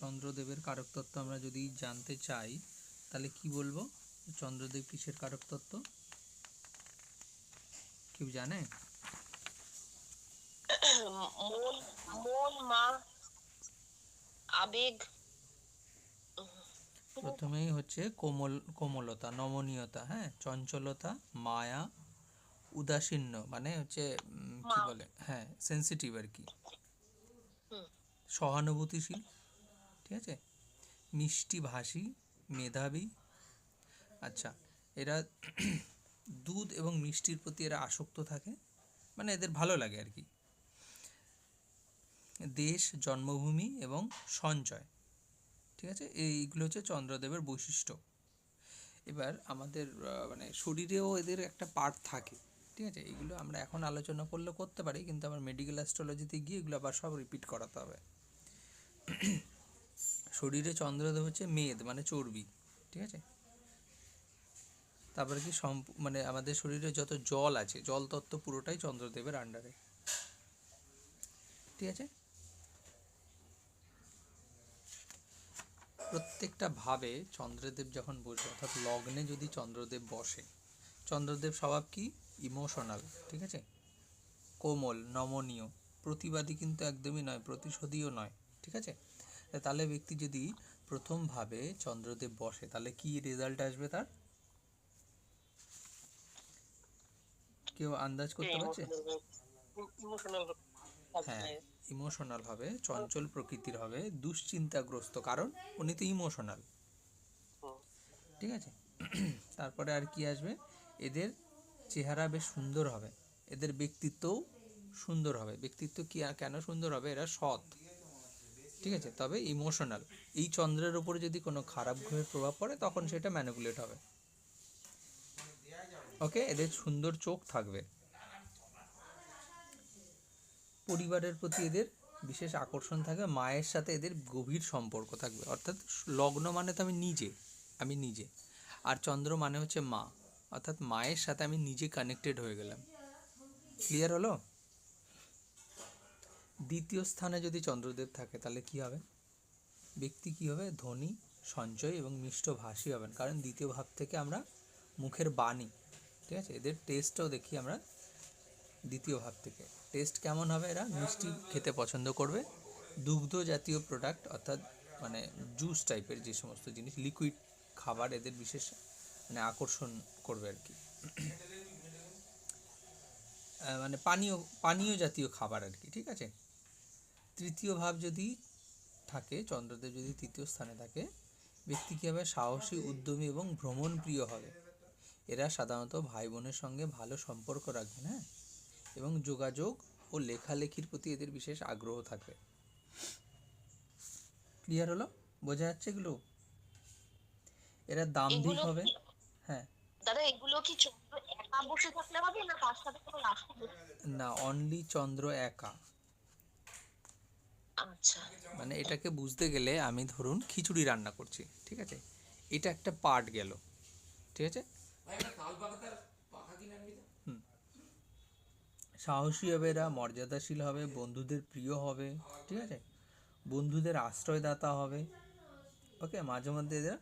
চন্দ্রদেবের কারক তত্ত্ব আমরা যদি জানতে চাই তাহলে কি বলবো? চন্দ্রদেব কিসের কারক তত্ত্ব কেউ জানে? মন, মন, মা, আবেগ। প্রথমেই হচ্ছে কোমলতা, নমনীয়তা, হ্যাঁ, চঞ্চলতা, মায়া, উদাসীন্য মানে হচ্ছে কি মা। বলে, হ্যাঁ, সেন্সিটিভ আর কি, হুম। সহানুভূতিশীল, ঠিক আছে, মিষ্টি ভাষী, মেধাবী। আচ্ছা, এরা দুধ এবং মিষ্টির প্রতি এরা আসক্ত থাকে, মানে এদের ভালো লাগে আর কি। দেশ, জন্মভূমি এবং সঞ্চয়, ঠিক আছে, এইগুলো হচ্ছে চন্দ্রদেবের বৈশিষ্ট্য। এবার আমাদের মানে শরীরেও এদের একটা পার্ট থাকে, ঠিক আছে, এইগুলো আমরা এখন আলোচনা করলে করতে পারি, কিন্তু আমার মেডিকেল অ্যাস্ট্রোলজিতে গিয়ে এগুলো আবার সব রিপিট করাতে হবে। শরীরে চন্দ্রদেব হচ্ছে মেদ মানে চর্বি, ঠিক আছে। তারপরে কি মানে আমাদের শরীরে যত জল আছে, জল তত্ত্ব পুরোটাই চন্দ্রদেবের আন্ডারে, ঠিক আছে। প্রত্যেকটা ভাবে চন্দ্রদেব যখন বসে, অর্থাৎ লগ্নে যদি চন্দ্রদেব বসে, চন্দ্রদেব স্বভাব কি? ইমোশনাল, ঠিক আছে, কোমল, নমনীয়, প্রতিবাদী কিন্তু একদমই নয়, প্রতিশোধীও নয়, ঠিক আছে। তাহলে ব্যক্তি যদি প্রথম ভাবে চন্দ্রদেব বসে তাহলে কি রেজাল্ট আসবে তার? কেউ আন্দাজ করতে পারছে? হ্যাঁ, ইমোশনাল হবে, চঞ্চল প্রকৃতির হবে, দুশ্চিন্তাগ্রস্ত, কারণ উনি তো ইমোশনাল, ঠিক আছে। তারপরে আর কি আসবে? এদের চেহারা বেশ সুন্দর হবে, এদের ব্যক্তিত্বও সুন্দর হবে। ব্যক্তিত্ব কি আর কেন সুন্দর হবে? এরা সৎ, ঠিক আছে, তবে ইমোশনাল। এই চন্দ্রের ওপরে যদি কোনো খারাপ গ্রহের প্রভাব পড়ে তখন সেটা ম্যানিপুলেট হবে। ওকে, এদের সুন্দর চোখ থাকবে। পরিবারের প্রতি এদের বিশেষ আকর্ষণ থাকবে, মায়ের সাথে এদের গভীর সম্পর্ক থাকবে, অর্থাৎ লগ্ন মানে তো আমি নিজে, আর চন্দ্র মানে হচ্ছে মা, অর্থাৎ মায়ের সাথে আমি নিজে কানেক্টেড হয়ে গেলাম। ক্লিয়ার হলো? দ্বিতীয় স্থানে যদি চন্দ্রদেব থাকে তাহলে কি হবে? ব্যক্তি কি হবে? ধনী, সঞ্চয় এবং মিষ্টভাষী হবেন, কারণ দ্বিতীয় ভাব থেকে আমরা মুখের বাণী, ঠিক আছে, এদের টেস্টও দেখি আমরা দ্বিতীয় ভাব থেকে। টেস্ট কেমন হবে? এরা মিষ্টি খেতে পছন্দ করবে, দুগ্ধ জাতীয় প্রোডাক্ট অর্থাৎ মানে জুস টাইপের যে সমস্ত জিনিস, লিকুইড খাবার এদের বিশেষ মানে আকর্ষণ করবে আর কি, মানে পানীয় পানীয় জাতীয় খাবার আর কি, ঠিক আছে। তৃতীয় ভাব যদি থাকে, চন্দ্রদেব যদি তৃতীয় স্থানে থাকে, ব্যক্তি কী হবে? সাহসী, উদ্যমী এবং ভ্রমণ প্রিয় হবে। এরা সাধারণত ভাই বোনের সঙ্গে ভালো সম্পর্ক রাখবেন, হ্যাঁ, এবং যোগাযোগ ও লেখালেখির প্রতি এদের বিশেষ আগ্রহ থাকবে। ক্লিয়ার হলো? বোঝা যাচ্ছে এগুলো? এরা দাম্ভিক এগুলো হবে। কি হ্যাঁ, দাদা, এগুলো কি চন্দ্র একা বসে থাকলে হবে না তার সাথে কোনো রাশি বসে? না, অনলি চন্দ্র একা। আচ্ছা। মানে এটাকে বুঝতে গেলে আমি ধরুন খিচুড়ি রান্না করছি, ঠিক আছে, এটা একটা পার্ট গেল, ঠিক আছে। হুম, সাহসী হবে এরা, মর্যাদাশীল হবে, বন্ধুদের প্রিয় হবে, ঠিক আছে, বন্ধুদের আশ্রয়দাতা হবে। ওকে, মাঝে মধ্যে এরা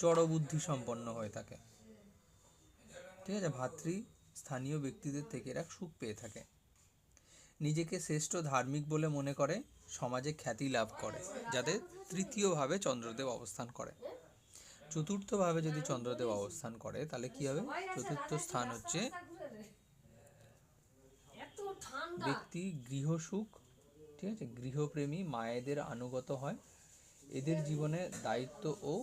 জড়বুদ্ধি সম্পন্ন হয়ে থাকে, ঠিক আছে, স্থানীয় ব্যক্তিদের থেকে এরা সুখ পেয়ে থাকে। নিজেকে শ্রেষ্ঠ ধার্মিক বলে মনে করে, সমাজে খ্যাতি লাভ করে, যাদের তৃতীয়ভাবে চন্দ্রদেব অবস্থান করে। চতুর্থভাবে যদি চন্দ্রদেব অবস্থান করে তাহলে কি হবে? চতুর্থ স্থান হচ্ছে ব্যক্তি গৃহসুখ, ঠিক আছে, গৃহপ্রেমী, মায়েদের আনুগত হয়, এদের জীবনে দায়িত্ব ও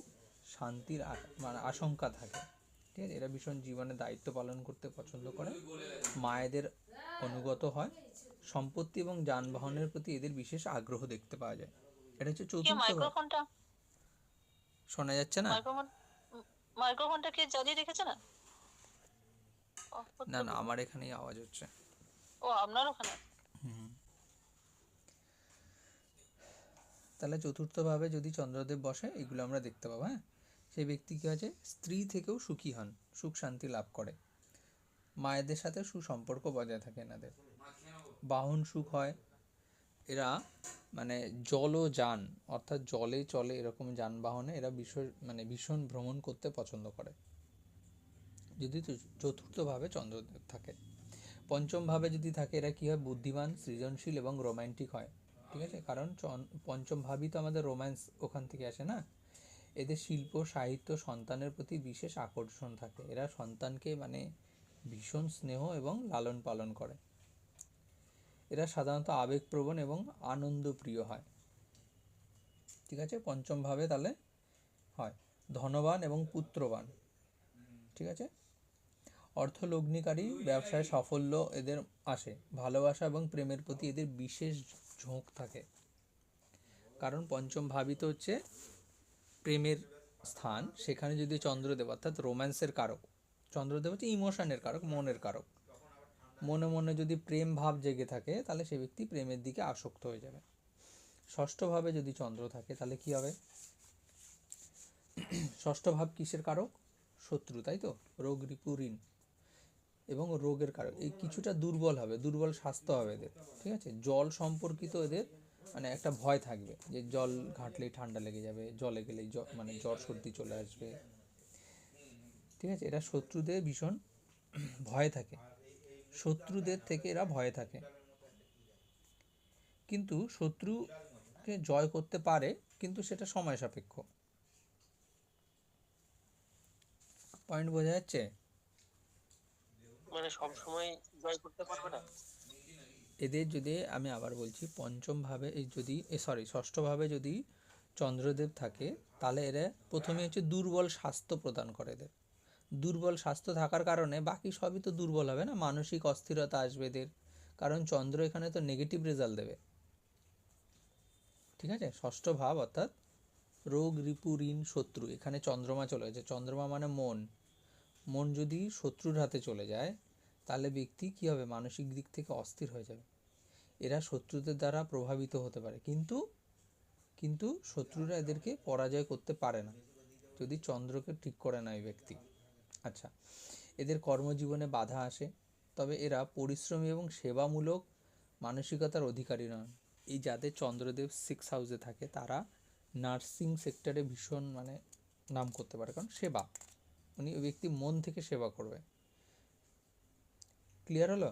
শান্তির মানে আশঙ্কা থাকে, ঠিক আছে, এরা ভীষণ জীবনে দায়িত্ব পালন করতে পছন্দ করে, মায়েদের অনুগত হয়, সম্পত্তি এবং যানবাহনের প্রতি এদের বিশেষ আগ্রহ দেখতে পাওয়া যায়। এটা হচ্ছে কে চতুর্থ ভাব। মাইক্রোফোনটা শোনা যাচ্ছে না? মাইক্রোফোন মাইক্রোফোনটা কে জ্বালিয়ে রেখেছে না? অফ না করতে না, বলুন। আমার এখানেই আওয়াজ হচ্ছে। ও, আপনার ওখানে? হুম, তাহলে চতুর্থভাবে যদি চন্দ্রদেব বসে এগুলো আমরা দেখতে পাবো, হ্যাঁ। সেই ব্যক্তি কী আছে? স্ত্রী থেকেও সুখী হন, সুখ শান্তি লাভ করে, মায়েদের সাথে সুসম্পর্ক বজায় থাকে এনাদের, বাহন সুখ হয়, এরা মানে জলযান অর্থাৎ জলে চলে এরকম যানবাহনে এরা ভীষণ ভ্রমণ করতে পছন্দ করে যদি চতুর্থভাবে চন্দ্রদেব থাকে। পঞ্চমভাবে যদি থাকে এরা কী হয়, বুদ্ধিমান, সৃজনশীল এবং রোম্যান্টিক হয়। ঠিক আছে, কারণ পঞ্চম ভাবই তো আমাদের রোম্যান্স ওখান থেকে আসে না। এদের শিল্প, সাহিত্য, সন্তানের প্রতি বিশেষ আকর্ষণ থাকে। এরা সন্তানকে ভীষণ স্নেহ এবং লালন পালন করে। এরা সাধারণত আবেগপ্রবণ এবং আনন্দপ্রিয় হয়। ঠিক আছে, পঞ্চমভাবে তাহলে হয় ধনবান এবং পুত্রবান। ঠিক আছে, অর্থলগ্নিকারী, ব্যবসায় সাফল্য এদের আসে। ভালোবাসা এবং প্রেমের প্রতি এদের বিশেষ ঝোঁক থাকে, কারণ পঞ্চম ভাবিত হচ্ছে প্রেমের স্থান। সেখানে যদি চন্দ্রদেব অর্থাৎ রোম্যান্সের কারক, চন্দ্রদেব হচ্ছে ইমোশনের কারক, মনের কারক। মনে মনে যদি প্রেম ভাব জেগে থাকে তাহলে সে ব্যক্তি প্রেমের দিকে আসক্ত হয়ে যাবে। ষষ্ঠভাবে যদি চন্দ্র থাকে তাহলে কি হবে, ষষ্ঠ ভাব কিসের কারক, শত্রু, তাই তো, রোগ, রিপু, ঋণ এবং রোগের কারক। এই কিছুটা দুর্বল হবে, দুর্বল স্বাস্থ্য হবে এদের। ঠিক আছে, জল সম্পর্কিত এদের একটা ভয় থাকবে, যে জল ঘাঁটলেই ঠান্ডা লেগে যাবে, জলে গেলেই জ্বর সর্দি চলে আসবে। ঠিক আছে, এরা শত্রুদের ভীষণ ভয় থাকে, শত্রুদের থেকে এরা ভয়ে থাকে, কিন্তু শত্রুকে জয় করতে পারে, কিন্তু সেটা সময় সাপেক্ষ। পয়েন্ট বোঝা যাচ্ছে? মানে সব সময় জয় করতে পারবে না। এদের যদি আমি আবার বলছি, পঞ্চম ভাবে যদি ষষ্ঠভাবে যদি চন্দ্রদেব থাকে তাহলে এরা প্রথমে হচ্ছে দুর্বল স্বাস্থ্য প্রদান করে। এদের দুর্বল স্বাস্থ্য থাকার কারণে বাকি সবই তো দুর্বল হবে না, মানসিক অস্থিরতা আসবে এদের, কারণ চন্দ্র এখানে তো নেগেটিভ রেজাল্ট দেবে। ঠিক আছে, ষষ্ঠ ভাব অর্থাৎ রোগ, রিপু, ঋণ, শত্রু, এখানে চন্দ্রমা চলে গেছে। চন্দ্রমা মানে মন, মন যদি শত্রুর হাতে চলে যায় তাহলে ব্যক্তি কী হবে, মানসিক দিক থেকে অস্থির হয়ে যাবে। এরা শত্রুদের দ্বারা প্রভাবিত হতে পারে, কিন্তু শত্রুরা এদেরকে পরাজয় করতে পারে না যদি চন্দ্রকে ঠিক করে না এই ব্যক্তি। আচ্ছা, এদের কর্মজীবনে বাধা আসে, তবে এরা পরিশ্রমী এবং সেবামূলক মানসিকতার অধিকারী নন। এই যাদের চন্দ্রদেব 6 হাউসে থাকে তারা নার্সিং সেক্টরে ভীষণ নাম করতে পারে, কারণ সেবা, ওই ব্যক্তি মন থেকে সেবা করবে। ক্লিয়ার হলো?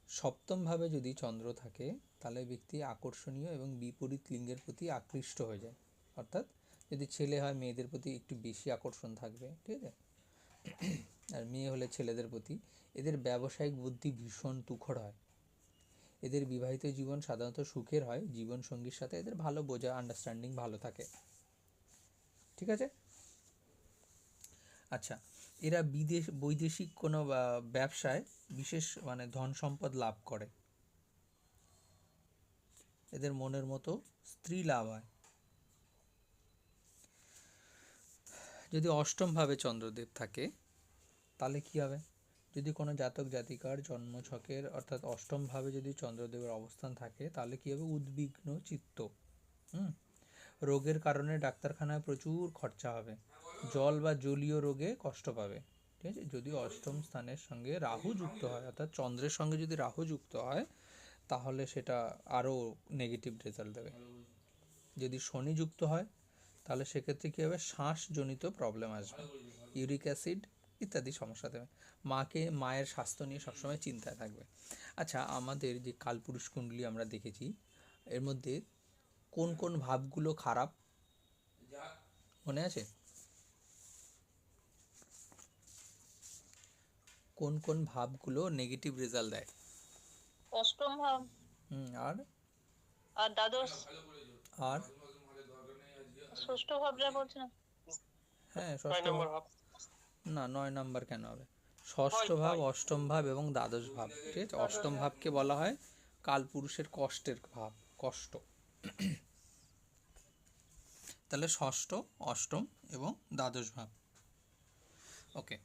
সপ্তমভাবে যদি চন্দ্র থাকে তাহলে ব্যক্তি আকর্ষণীয় এবং বিপরীত লিঙ্গের প্রতি আকৃষ্ট হয়ে যায়, অর্থাৎ যদি ছেলে হয় মেয়েদের প্রতি একটু বেশি আকর্ষণ থাকবে, ঠিক আছে, আর মেয়ে হলে ছেলেদের প্রতি। এদের ব্যবসায়িক বুদ্ধি ভীষণ তুখর হয়। এদের বিবাহিত জীবন সাধারণত সুখের হয়, জীবনসঙ্গীর সাথে এদের ভালো বোঝা, আন্ডারস্ট্যান্ডিং ভালো থাকে। ঠিক আছে, আচ্ছা, এরা বৈদেশিক কোনো ব্যবসায় বিশেষ ধন সম্পদ লাভ করে। এদের মনের মতো স্ত্রী লাভ হয়। যদি অষ্টমভাবে চন্দ্রদেব থাকে তাহলে কি হবে, যদি কোনো জাতক জাতিকার জন্মছকের অর্থাৎ অষ্টমভাবে যদি চন্দ্রদেবের অবস্থান থাকে তাহলে কি হবে, উদ্বিগ্ন চিত্ত, রোগের কারণে ডাক্তারখানায় প্রচুর খরচা হবে, জল বা জলীয় রোগে কষ্ট পাবে। ঠিক আছে, যদি অষ্টম স্থানের সঙ্গে রাহু যুক্ত হয়, অর্থাৎ চন্দ্রের সঙ্গে যদি রাহু যুক্ত হয় তাহলে সেটা আরও নেগেটিভ রেজাল্ট দেবে। যদি শনি যুক্ত হয় তাহলে সেক্ষেত্রে কী হবে, শ্বাসজনিত প্রবলেম আসবে, ইউরিক অ্যাসিড ইত্যাদি সমস্যা দেবে। মায়ের স্বাস্থ্য নিয়ে সবসময় চিন্তায় থাকবে। আচ্ছা, আমাদের যে কালপুরুষ কুণ্ডলী আমরা দেখেছি, এর মধ্যে কোন কোন ভাবগুলো খারাপ মনে আছে? কোন কোন ভাবগুলো নেগেটিভ রেজাল্ট দেয়? অষ্টম ভাব আর আর দ্বাদশ আর ষষ্ঠ ভাবটা বলছে না? হ্যাঁ, ষষ্ঠ ভাব না, 9 নাম্বার কেন হবে? ষষ্ঠ ভাব, অষ্টম ভাব এবং দ্বাদশ ভাব। ঠিক আছে, অষ্টম ভাবকে বলা হয় কালপুরুষের কষ্টের ভাব, কষ্ট। তাহলে ষষ্ঠ, অষ্টম এবং দ্বাদশ ভাব। ওকে,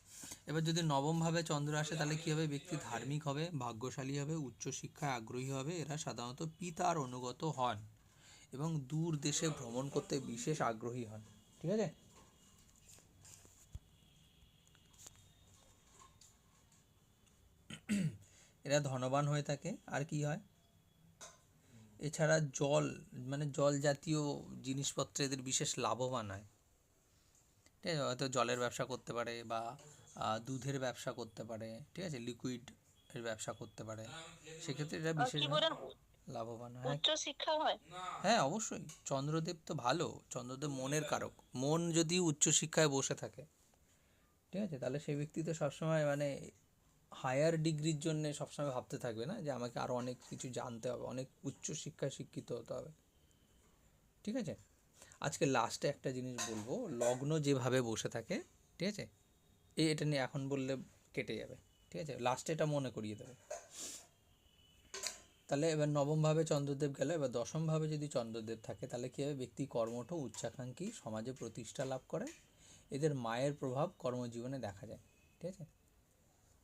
এবার যদি নবমভাবে চন্দ্র আসে তাহলে কী হবে, ব্যক্তি ধার্মিক হবে, ভাগ্যশালী হবে, উচ্চশিক্ষায় আগ্রহী হবে। এরা সাধারণত পিতার অনুগত হন এবং দূর দেশে ভ্রমণ করতে বিশেষ আগ্রহী হন। ঠিক আছে, এরা ধনবান হয়ে থাকে। আর কি হয়, এছাড়া জল মানে জল জাতীয় জিনিসপত্রে এদের বিশেষ লাভবান হয়। ঠিক আছে, হয়তো জলের ব্যবসা করতে পারে বা দুধের ব্যবসা করতে পারে, ঠিক আছে, লিকুইড এর ব্যবসা করতে পারে, সেক্ষেত্রে এরা কি বিশেষভাবে বলেন, লাভবান হয়। হ্যাঁ, উচ্চ শিক্ষা হয়? হ্যাঁ অবশ্যই, চন্দ্রদেব তো ভালো, চন্দ্রদেব মনের কারক। মন যদি উচ্চশিক্ষায় বসে থাকে, ঠিক আছে, তাহলে সেই ব্যক্তি তো সবসময় মানে হায়ার ডিগ্রির জন্য সবসময় ভাবতে থাকবে না যে আমাকে আরও অনেক কিছু জানতে হবে, অনেক উচ্চশিক্ষায় শিক্ষিত হতে হবে। ঠিক আছে, আজকে লাস্টে একটা জিনিস বলবো, লগ্ন যেভাবে বসে থাকে, ঠিক আছে, এটা নিয়ে এখন বললে কেটে যাবে, ঠিক আছে, লাস্টে এটা মনে করিয়ে দেবে। তাহলে এবার নবমভাবে চন্দ্রদেব গেল, এবার দশমভাবে যদি চন্দ্রদেব থাকে তাহলে কী হবে, ব্যক্তি কর্মঠ উচ্চাকাঙ্ক্ষী, সমাজে প্রতিষ্ঠা লাভ করে। এদের মায়ের প্রভাব কর্মজীবনে দেখা যায়। ঠিক আছে,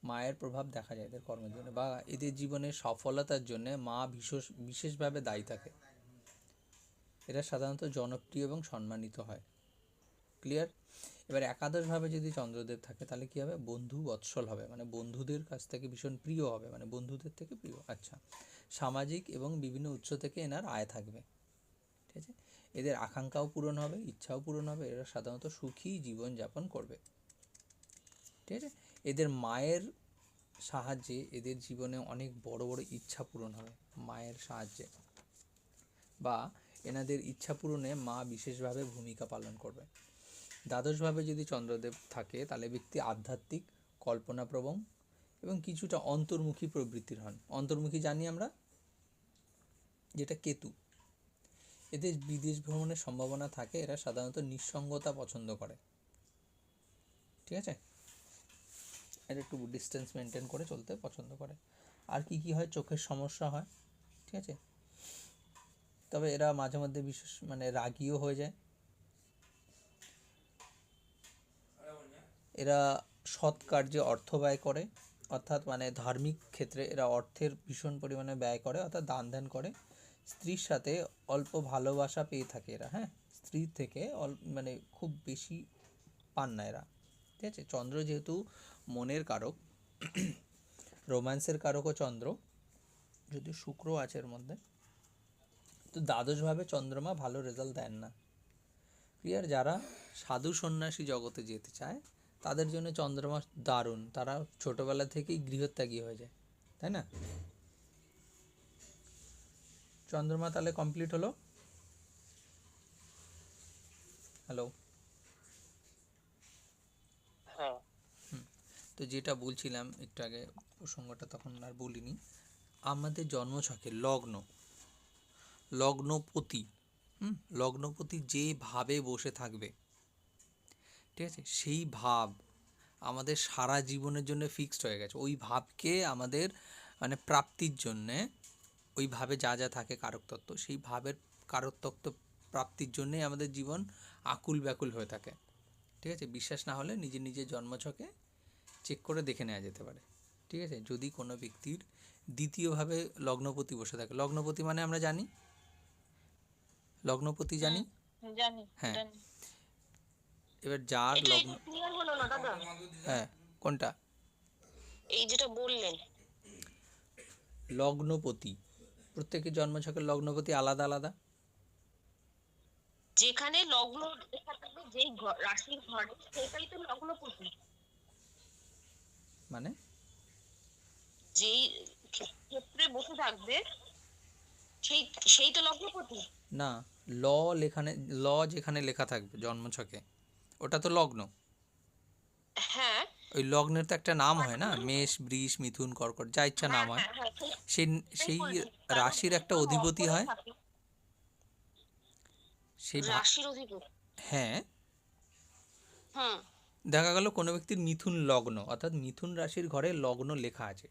মায়ের প্রভাব দেখা যায় এদের কর্মজীবনে, বা এদের জীবনের সফলতার জন্য মা বিশেষভাবে দায়ী থাকে। এরা সাধারণত জনপ্রিয় এবং সম্মানিত হয়। ক্লিয়ার? এবার একাদশভাবে যদি চন্দ্রদেব থাকে তাহলে কী হবে, বন্ধু বৎসল হবে, মানে বন্ধুদের কাছ থেকে ভীষণ প্রিয় হবে, মানে বন্ধুদের থেকে প্রিয়। আচ্ছা, সামাজিক এবং বিভিন্ন উৎস থেকে এনার আয় থাকবে। ঠিক আছে, এদের আকাঙ্ক্ষাও পূরণ হবে, ইচ্ছাও পূরণ হবে, এরা সাধারণত সুখী জীবনযাপন করবে। ঠিক আছে, এদের মায়ের সাহায্যে এদের জীবনে অনেক বড় বড় ইচ্ছা পূরণ হবে, মায়ের সাহায্যে, বা এনাদের ইচ্ছা পূরণে মা বিশেষভাবে ভূমিকা পালন করবে। দ্বাদশভাবে যদি চন্দ্রদেব থাকে তাহলে ব্যক্তি আধ্যাত্মিক, কল্পনাপ্রবণ এবং কিছুটা অন্তর্মুখী প্রবৃত্তির হন। অন্তর্মুখী জানি আমরা, যেটা কেতু। এদের বিদেশ ভ্রমণের সম্ভাবনা থাকে, এরা সাধারণত নিঃসঙ্গতা পছন্দ করে। ঠিক আছে, এরা একটু ডিস্টেন্স মেনটেন করে চলতে পছন্দ করে। আর কি কি হয়, চোখের সমস্যা হয়। ঠিক আছে, তবে এরা মাঝে মধ্যে বিশেষ মানে রাগীও হয়ে যায়। এরা সৎ কার্যে অর্থ ব্যয় করে, অর্থাৎ মানে ধার্মিক ক্ষেত্রে এরা অর্থের ভীষণ পরিমাণে ব্যয় করে, অর্থাৎ দান ধ্যান করে। স্ত্রীর সাথে অল্প ভালোবাসা পেয়ে থাকে এরা। হ্যাঁ, স্ত্রীর থেকে মানে খুব বেশি পান না এরা। ঠিক আছে, চন্দ্র যেহেতু মনের কারক, রোম্যান্সের কারকও চন্দ্র, যদি শুক্র আছে এর মধ্যে, তো দ্বাদশভাবে চন্দ্রমা ভালো রেজাল্ট দেন না। ক্লিয়ার? যারা সাধু সন্ন্যাসী জগতে যেতে চায় তাদের জন্য চন্দ্রমা দারুণ, তারা ছোটবেলা থেকেই গৃহত্যাগী হয়ে যায়, তাই না? চন্দ্রমা তাহলে কমপ্লিট হলো। হ্যালো, হ্যাঁ। তো যেটা বলছিলাম একটু আগে, প্রসঙ্গটা তখন আর বলিনি, আমাদের জন্মছকে লগ্ন, লগ্নপতি, লগ্নপতি যেভাবে বসে থাকবে, ঠিক আছে, সেই ভাব আমাদের সারা জীবনের জন্য ফিক্সড হয়ে গেছে। ওই ভাবকে আমাদের মানে প্রাপ্তির জন্যে, ওইভাবে যা যা থাকে কারকতত্ত্ব, সেই ভাবের কারকতত্ত্ব প্রাপ্তির জন্যেই আমাদের জীবন আকুল ব্যাকুল হয়ে থাকে। ঠিক আছে, বিশ্বাস না হলে নিজের নিজের জন্মছকে চেক করে দেখে নেওয়া যেতে পারে। ঠিক আছে, যদি কোনো ব্যক্তির দ্বিতীয়ভাবে লগ্নপতি বসে থাকে, লগ্নপতি মানে আমরা জানি, লগ্নপতি জানি, জানি। হ্যাঁ, এবার যার এটা লগ্ন, ক্লিয়ার হলো না দাদা, হ্যাঁ কোনটা, এই যেটা বললেন। লগ্নপতি, প্রত্যেকের জন্মছকের লগ্নপতি আলাদা আলাদা। যেখানে লগ্ন লেখা থাকবে, যেই রাশির ঘরে, সেটাই তো লগ্নপতি। মানে যেই ক্ষেত্রে বসে থাকবে, সেই সেই তো লগ্নপতি। না, ল লেখানে, ল যেখানে লেখা থাকবে জন্মছকে, ওটা তো লগ্ন। হ্যাঁ, ওই লগ্নের তো একটা নাম হয় না, মেষ, বৃষ, মিথুন, কর্কট, যা ইচ্ছা নাম হ্যাঁ, হয়। হ্যাঁ, হ্যাঁ, সেই সেটাই সেই বলছি, কারণ রাশির একটা দুটো অধিপতি অক্ষরে হয়, থাকে সেই রাশির অধিপতি। হ্যাঁ, হুম। দেখা গেল কোনো ব্যক্তির মিথুন লগ্ন, অর্থাৎ মিথুন রাশির ঘরে লগ্ন লেখা আছে,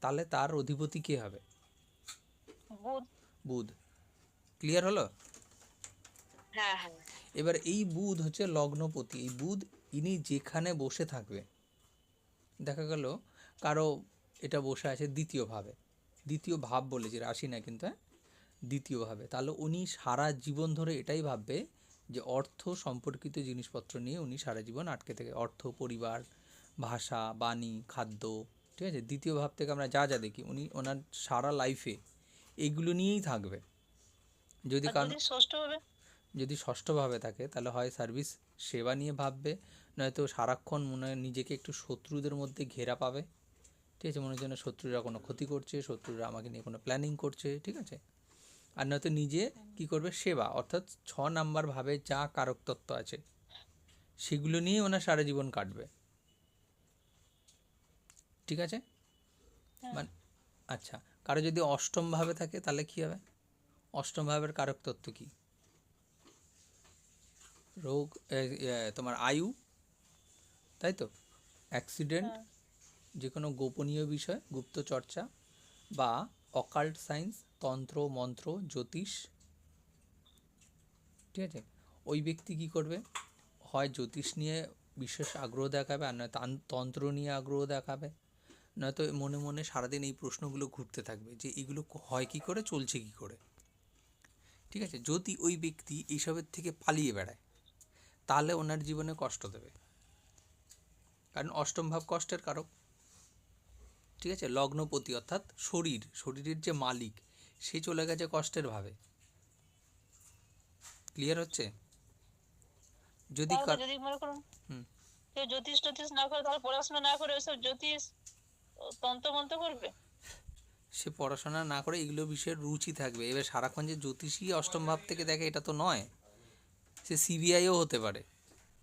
তাহলে তার অধিপতি কে হবে? বুধ। বুধ। ক্লিয়ার হলো? হ্যাঁ, হ্যাঁ। এবার এই বুধ হচ্ছে লগ্নপতি। এই বুধ ইনি যেখানে বসে থাকবে, দেখা গেল কারো এটা বসে আছে দ্বিতীয় ভাবে, দ্বিতীয় ভাব বলেছি, রাশি না কিন্তু, হ্যাঁ, দ্বিতীয় ভাবে, তাহলে উনি সারা জীবন ধরে এটাই ভাববে যে অর্থ সম্পর্কিত জিনিসপত্র নিয়ে উনি সারা জীবন আটকে থাকে। অর্থ, পরিবার, ভাষা, বাণী, খাদ্য, ঠিক আছে, দ্বিতীয় ভাব থেকে আমরা যা যা দেখি উনি ওনার সারা লাইফে এইগুলো নিয়েই থাকবে। যদি আর কারণ যদি ষষ্ঠ হবে? যদি ষষ্ঠভাবে থাকে তাহলে হয় সার্ভিস সেবা নিয়ে ভাববে, নয়তো সারাক্ষণ মনে হয় নিজেকে একটু শত্রুদের মধ্যে ঘেরা পাবে। ঠিক আছে, মনে হচ্ছে না শত্রুরা কোনো ক্ষতি করছে, শত্রুরা আমাকে নিয়ে কোনো প্ল্যানিং করছে। ঠিক আছে, আর নয়তো নিজে কি করবে, সেবা, অর্থাৎ 6 নাম্বার ভাবে যা কারক তত্ত্ব আছে সেগুলো নিয়ে ওনার সারা জীবন কাটবে। ঠিক আছে, হ্যাঁ। মানে আচ্ছা, কারো যদি অষ্টম ভাবে থাকে তাহলে কি হবে? অষ্টম ভাবের কারক তত্ত্ব কি? রোগ, তোমার আয়ু, তাই তো, অ্যাক্সিডেন্ট, হ্যাঁ। যে কোনো গোপনীয় বিষয়, গুপ্ত চর্চা বা অকাল্ট সায়েন্স, তন্ত্র মন্ত্র জ্যোতিষ। ঠিক আছে, ওই ব্যক্তি কি করবে, হয় জ্যোতিষ নিয়ে বিশেষ আগ্রহ দেখাবে, আর নয় তন্ত্র নিয়ে আগ্রহ দেখাবে, নয়তো মনে মনে সারাদিন এই প্রশ্নগুলো ঘুরতে থাকবে যে এগুলো হয় কি করে, চলছে কি করে। ঠিক আছে, যদি ওই ব্যক্তি এইসবের থেকে পালিয়ে বেড়ায় তাহলে ওনার জীবনে কষ্ট দেবে, কারণ অষ্টম ভাব কষ্টের কারক। ঠিক আছে, লগ্নপতি অর্থাৎ শরীরের যে মালিক সে চলে গেছে কষ্টের ভাবে। ক্লিয়ার হচ্ছে? যদি তাহলে যদি মনে করুন হুম, কেউ জ্যোতিষ টতিষ না করে, তাহলে পড়াশোনা না করে ওইসব জ্যোতিষ তন্ত্র মন্ত্র করবে? সে পড়াশোনা না করে এগুলো বিষয়ে রুচি থাকবে। এবার সারাক্ষণ যে জ্যোতিষী অষ্টম ভাব থেকে দেখে এটা তো নয়, সে সিবিআইও হতে পারে।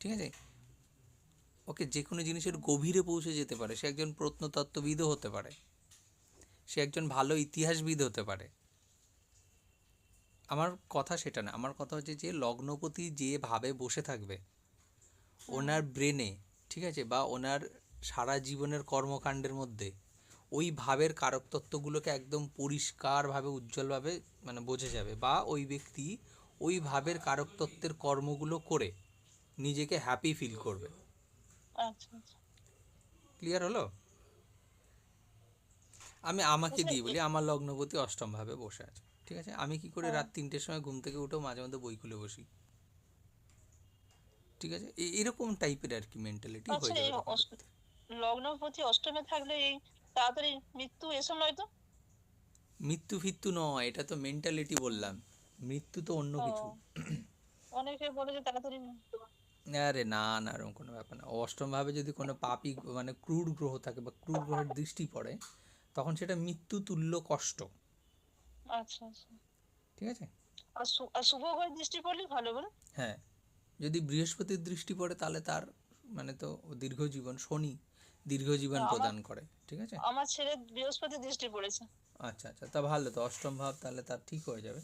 ঠিক আছে, ওকে যে কোনো জিনিসের গভীরে পৌঁছে যেতে পারে, সে একজন প্রত্নতত্ত্ববিদও হতে পারে, সে একজন ভালো ইতিহাসবিদ হতে পারে। আমার কথা সেটা না, আমার কথা হচ্ছে যে লগ্নপতি যে ভাবে বসে থাকবে ওনার ব্রেনে, ঠিক আছে, বা ওনার সারা জীবনের কর্মকাণ্ডের মধ্যে ওই ভাবের কারকতত্ত্বগুলোকে একদম পরিষ্কারভাবে উজ্জ্বলভাবে মানে বোঝা যাবে, বা ওই ব্যক্তি ওই ভাবের কারকতত্ত্বের কর্মগুলো করে নিজেকে হ্যাপি ফিল করবে। আচ্ছা আচ্ছা। ক্লিয়ার হলো? আমি আমাকে আচ্ছা দিয়ে বলি, আমার লগ্নপতি অষ্টম ভাবে বসে আছে। ঠিক আছে, আমি কি করি, হ্যাঁ। রাত 3টের সময় ঘুম থেকে উঠেও মাঝে মধ্যে বই খুলে বসি। ঠিক আছে, এরকম টাইপের আর কি মেন্টালিটি আচ্ছা, হয়ে যাবে এই তখন। লগ্নপতি অষ্টমে থাকলে এই তাড়াতাড়ি মৃত্যু এসব নয় তো? মৃত্যু ফিত্যু নয়, এটা তো মেন্টালিটি বললাম, মৃত্যু তো অন্য ও, কিছু। অনেকে বলে যে তাড়াতাড়ি আরে না না, এরকম কোনো ব্যাপার না। অষ্টম ভাবে যদি কোনো পাপী মানে ক্রূর গ্রহ থাকে বা ক্রূর গ্রহের দৃষ্টি পড়ে তখন সেটা মৃত্যু তুল্য কষ্ট। আচ্ছা আচ্ছা। ঠিক আছে, আর শুভ গ্রহের দৃষ্টি পড়লে ভালো বলে? হ্যাঁ, যদি বৃহস্পতির দৃষ্টি পড়ে তাহলে তার মানে তো দীর্ঘ জীবন, শনি দীর্ঘ জীবন আমার প্রদান করে। ঠিক আছে, আমার ছেলে বৃহস্পতি দৃষ্টি পড়েছে। আচ্ছা আচ্ছা, তা ভালো তো, অষ্টম ভাব তাহলে তার ঠিক হয়ে যাবে।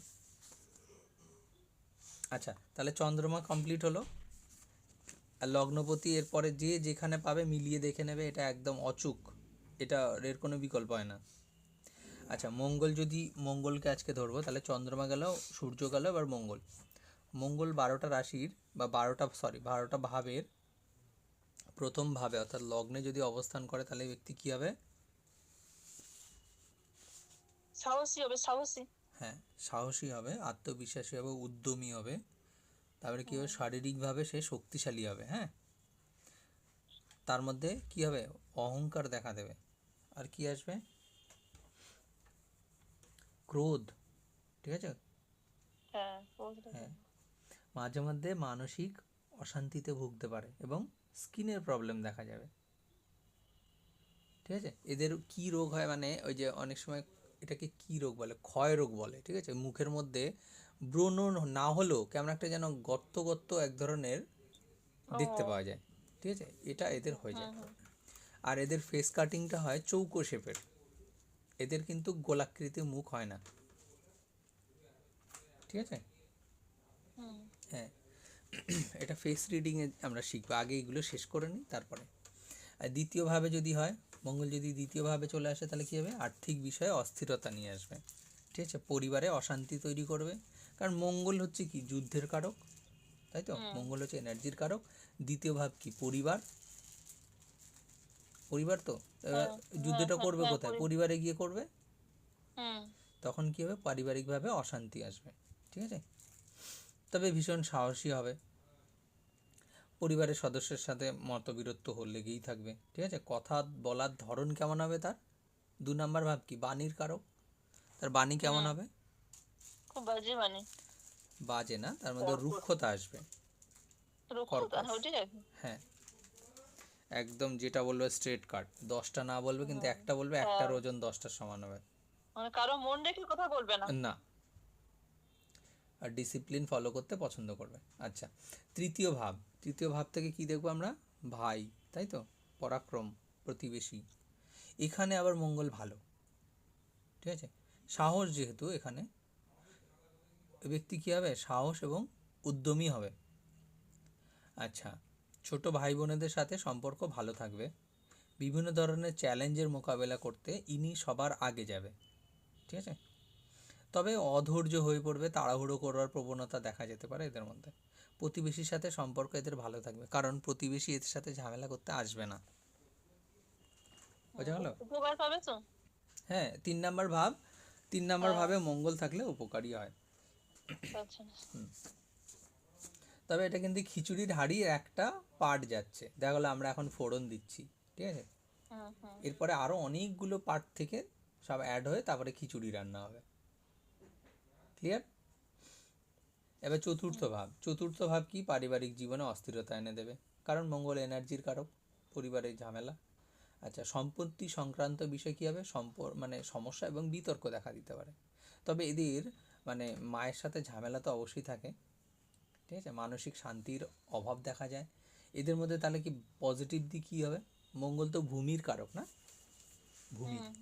আচ্ছা, তাহলে চন্দ্রমা কমপ্লিট হলো, আর লগ্নপতি এরপরে যে যেখানে পাবে মিলিয়ে দেখে নেবে, এটা একদম অচুক, এটা এর কোনো বিকল্প হয় না। আচ্ছা, মঙ্গল, যদি মঙ্গলকে আজকে ধরবো তাহলে চন্দ্রমা গেল, সূর্য গেল, এবার মঙ্গল। মঙ্গল 12টা রাশির বা 12টা ভাবের প্রথম ভাবে অর্থাৎ লগ্নে যদি অবস্থান করে তাহলে ব্যক্তি কী হবে? সাহসী হবে, সাহসী। হ্যাঁ, সাহসী হবে, আত্মবিশ্বাসী হবে, উদ্যমী হবে, তারপরে কী হবে, শারীরিকভাবে সে শক্তিশালী হবে। হ্যাঁ, তার মধ্যে কী হবে, অহংকার দেখা দেবে, আর কি আসবে, ক্রোধ। ঠিক আছে, হ্যাঁ। হ্যাঁ, মাঝে মধ্যে মানসিক অশান্তিতে ভুগতে পারে এবং স্কিনের প্রবলেম দেখা যাবে। ঠিক আছে, এদের কি রোগ হয়, মানে ওই যে অনেক সময় এটাকে কি রোগ বলে, ক্ষয় রোগ বলে। ঠিক আছে, মুখের মধ্যে ব্রণ না হলেও কেমন একটা যেন গর্ত গর্ত এক ধরনের ও। দেখতে পাওয়া যায়। ঠিক আছে, এটা এদের হয়ে হুম যায়। হুম। আর এদের ফেস কাটিংটা হয় চৌকো শেপের, এদের কিন্তু গোলাকৃতি মুখ হয় না। ঠিক আছে, হুম। হ্যাঁ, এটা ফেস রিডিংয়ে আমরা শিখবো, আগে এগুলো শেষ করে নিই তারপরে। আর দ্বিতীয়ভাবে যদি হয়, মঙ্গল যদি দ্বিতীয়ভাবে চলে আসে তাহলে কী হবে, আর্থিক বিষয়ে অস্থিরতা নিয়ে আসবে। ঠিক আছে, পরিবারে অশান্তি তৈরি করবে, কারণ মঙ্গল হচ্ছে কি, যুদ্ধের কারক, তাই তো, মঙ্গল হচ্ছে এনার্জির কারক। দ্বিতীয় ভাব কি, পরিবার, পরিবার তো, এবার হ্যাঁ হ্যাঁ যুদ্ধটা হ্যাঁ করবে হ্যাঁ, কোথায়, পরিবারে গিয়ে করবে, হুম। তখন কী হবে, পারিবারিকভাবে অশান্তি আসবে। ঠিক আছে, তবে ভীষণ সাহসী হবে, পরিবারের সদস্যের সাথে মতবিরোধ তো লেগেই থাকবে, ঠিক আছে। কথা বলার ধরন কেমন হবে তার? 2 নম্বর ভাব কি? বাণীর কারক। তার বাণী কেমন হুম, হবে? খুব বাজে মানে। বাজে না, তার মধ্যে রুক্ষতা আসবে, রুক্ষতা, কর্কশ। ওইটাই আর কি। হ্যাঁ, একদম যেটা বলবে স্ট্রেট কাট, 10টা না বলবে কিন্তু হুম, একটা বলবে, একটার হ্যাঁ, ওজন 10টার সমান হবে। মানে কারো মন রেখে কথা বলবে না। না, আর ডিসিপ্লিন ফলো করতে পছন্দ করবে। আচ্ছা, তৃতীয় ভাব। তৃতীয় ভাব থেকে কি দেখবো আমরা? ভাই, তাই তো, পরাক্রম, প্রতিবেশী। এখানে আবার মঙ্গল ভালো, ঠিক আছে। সাহস, যেহেতু এখানে ব্যক্তি কী হবে? সাহস এবং উদ্যমী হবে। আচ্ছা, ছোট ভাই বোনেদের সাথে সম্পর্ক ভালো থাকবে। বিভিন্ন ধরনের চ্যালেঞ্জের মোকাবেলা করতে ইনি সবার আগে যাবে, ঠিক আছে। তবে অধৈর্য হয়ে পড়বে, তাড়াহুড়ো করার প্রবণতা দেখা যেতে পারে এদের মধ্যে। প্রতিবেশীর সাথে সম্পর্ক এদের ভালো থাকবে, কারণ প্রতিবেশী এদের সাথে ঝামেলা করতে আসবে না। বোঝা গেল? উপকার পাবে তো। হ্যাঁ, 3 নম্বর ভাব। 3 নম্বর হ্যাঁ, ভাবে মঙ্গল থাকলে উপকারী হয়। আচ্ছা। তবে এটা কিন্তু খিচুড়ির হাঁড়ির একটা পার্ট যাচ্ছে, দেখা গেলো আমরা এখন ফোড়ন দিচ্ছি, ঠিক আছে। হুম, হুম, এরপরে আরও অনেকগুলো পার্ট থেকে সব অ্যাড হয়ে তারপরে খিচুড়ি রান্না হবে। ক্লিয়ার? এবার চতুর্থ হুম, ভাব। চতুর্থ ভাব কি? পারিবারিক জীবনে অস্থিরতা এনে দেবে, কারণ মঙ্গল এনার্জির কারক, পরিবারের ঝামেলা। আচ্ছা, সম্পত্তি সংক্রান্ত বিষয় কী হবে? মানে সমস্যা এবং বিতর্ক দেখা দিতে পারে। তবে এদের মানে মায়ের সাথে ঝামেলা তো অবশ্যই থাকে, ঠিক আছে। মানসিক শান্তির অভাব দেখা যায় এদের মধ্যে। তাহলে কি পজিটিভ দিক কী হবে? মঙ্গল তো ভূমির কারক না, ভূমি। হুম,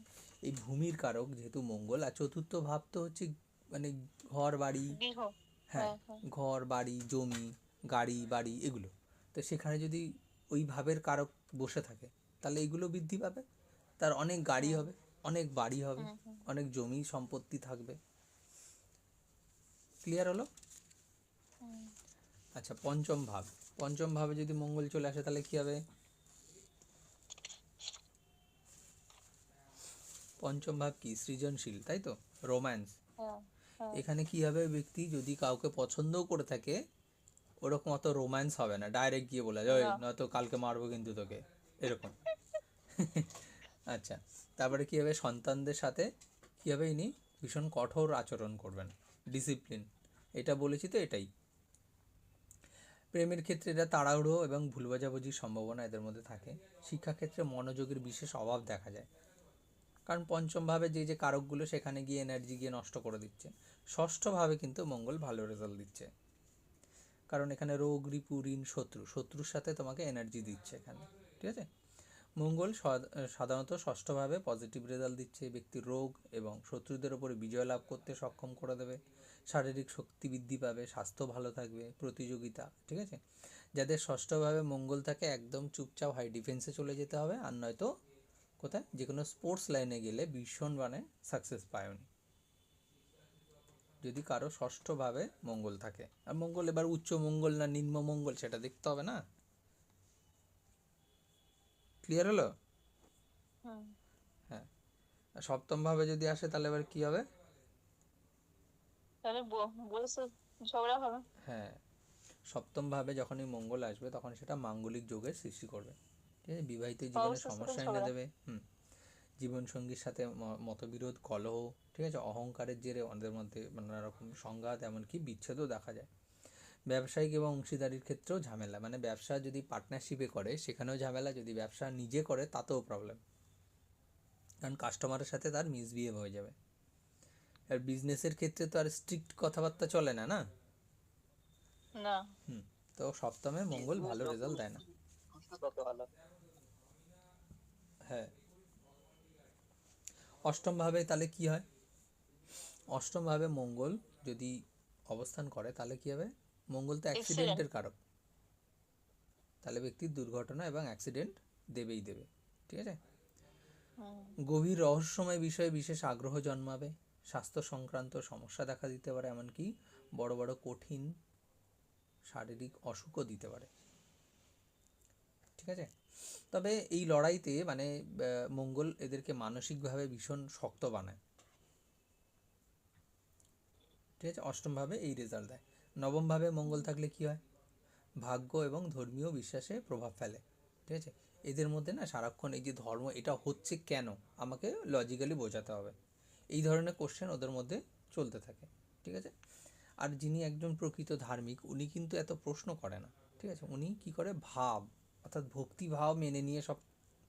এই ভূমির কারক যেহেতু মঙ্গল, আর চতুর্থ ভাব তো হচ্ছে মানে ঘর বাড়ি। গৃহ। হ্যাঁ, হ্যাঁ, হ্যাঁ, ঘর বাড়ি জমি গাড়ি বাড়ি এগুলো। তো সেখানে যদি ওই ভাবের কারক বসে থাকে তাহলে এগুলো বৃদ্ধি পাবে। তার অনেক গাড়ি হুম, হবে, অনেক বাড়ি হবে, হুম, হুম, অনেক জমি সম্পত্তি থাকবে। ক্লিয়ার হলো? হুম। আচ্ছা, পঞ্চম ভাব। পঞ্চম ভাবে যদি মঙ্গল চলে আসে তাহলে কী হবে? পঞ্চম ভাব কি? সৃজনশীল, তাই তো, রোম্যান্স। হ্যাঁ, হ্যাঁ, এখানে কি হবে? ব্যক্তি যদি কাউকে পছন্দও করে থাকে, ওরকম অত রোম্যান্স হবে না, ডাইরেক্ট গিয়ে বলা যায়, না। নয়তো কালকে মারবো কিন্তু তোকে, এরকম। আচ্ছা, তারপরে কী হবে? সন্তানদের সাথে কী হবে? ইনি ভীষণ কঠোর আচরণ করবেন, ডিসিপ্লিন। এটা বলেছি তো, এটাই। প্রেমের ক্ষেত্রে এরা তাড়াহুড়ো এবং ভুল বোঝাবুঝির সম্ভাবনা এদের মধ্যে থাকে। শিক্ষাক্ষেত্রে মনোযোগের বিশেষ অভাব দেখা যায়, কারণ পঞ্চমভাবে যে যে কারকগুলো সেখানে গিয়ে এনার্জি গিয়ে নষ্ট করে দিচ্ছে। ষষ্ঠভাবে কিন্তু মঙ্গল ভালো রেজাল্ট দিচ্ছে, কারণ এখানে রোগ, রিপু, ঋণ, শত্রুর সাথে তোমাকে এনার্জি দিচ্ছে এখানে, ঠিক আছে। মঙ্গল সাধারণত ষষ্ঠভাবে পজিটিভ রেজাল্ট দিচ্ছে, ব্যক্তির রোগ এবং শত্রুদের ওপরে বিজয় লাভ করতে সক্ষম করে দেবে। শারীরিক শক্তি বৃদ্ধি পাবে, স্বাস্থ্য ভালো থাকবে, প্রতিযোগিতা, ঠিক আছে। যাদের ষষ্ঠভাবে মঙ্গল থাকে একদম চুপচাপ হাই ডিফেন্সে চলে যেতে হবে, আর নয়তো কোথায় যে কোনো স্পোর্টস লাইনে গেলে ভীষণ মানে সাকসেস পায় উনি, যদি কারো ষষ্ঠভাবে মঙ্গল থাকে। আর মঙ্গল এবার উচ্চ মঙ্গল না নিম্ন মঙ্গল সেটা দেখতে হবে না। ক্লিয়ার হলো? হুম। হ্যাঁ। আর সপ্তমভাবে যদি আসে তাহলে এবার কী হবে? তাহলে বলছে ঝগড়া হবে। হ্যাঁ, সপ্তমভাবে যখনই মঙ্গল আসবে তখন সেটা মাঙ্গলিক যোগের সৃষ্টি করবে, ঠিক আছে। বিবাহিত জীবনে অবশ্যই সাথে সমস্যা এনে ঝগড়া। দেবে। জীবনসঙ্গীর সাথে মতবিরোধ, কলহ, ঠিক আছে। অহংকারের জেরে ওদের মধ্যে নানা রকম সংঘাত, এমনকি বিচ্ছেদও দেখা যায়। ব্যবসায়িক এবং অংশীদারির ক্ষেত্রেও ঝামেলা, মানে ব্যবসা যদি পার্টনারশিপে করে সেখানেও ঝামেলা, যদি ব্যবসা নিজে করে তাতেও প্রবলেম, কারণ কাস্টমারের সাথে তার মিসবিহেভ হয়ে যাবে। আর বিজনেসের ক্ষেত্রে তো আর স্ট্রিক্ট কথাবার্তা চলে না, না। না। তো সপ্তমে মঙ্গল ভালো রেজাল্ট দেয় না। হ্যাঁ। অষ্টমভাবে তাহলে কি হয়? অষ্টমভাবে মঙ্গল যদি অবস্থান করে তাহলে কি হবে? মঙ্গল তো এক্সিডেন্ট। অ্যাক্সিডেন্টের কারক, তাহলে ব্যক্তির দুর্ঘটনা এবং অ্যাক্সিডেন্ট দেবেই দেবে, ঠিক আছে। গভীর রহস্যময় বিষয়ে বিশেষ আগ্রহ জন্মাবে, স্বাস্থ্য সংক্রান্ত সমস্যা দেখা দিতে পারে, এমনকি বড় বড় কঠিন শারীরিক অসুখও দিতে পারে, ঠিক আছে। তবে এই লড়াইতে মানে মঙ্গল এদেরকে মানসিকভাবে ভীষণ শক্ত বানায়, ঠিক আছে। অষ্টমভাবে এই রেজাল্ট দেয়। নবমভাবে মঙ্গল থাকলে কি হয়? ভাগ্য এবং ধর্মীয় বিশ্বাসে প্রভাব ফেলে। ঠিক আছে, এদের মধ্যে না সারাক্ষণ এই যে ধর্ম এটা হচ্ছে কেন আমাকে লজিক্যালি বোঝাতে হবে, এই ধরনের কোশ্চেন ওদের মধ্যে চলতে থাকে। ঠিক আছে, আর যিনি একজন প্রকৃত ধার্মিক উনি কিন্তু এত প্রশ্ন করে না। ঠিক আছে, উনি কি করে ভাব অর্থাৎ ভক্তি ভাব মেনে নিয়ে সব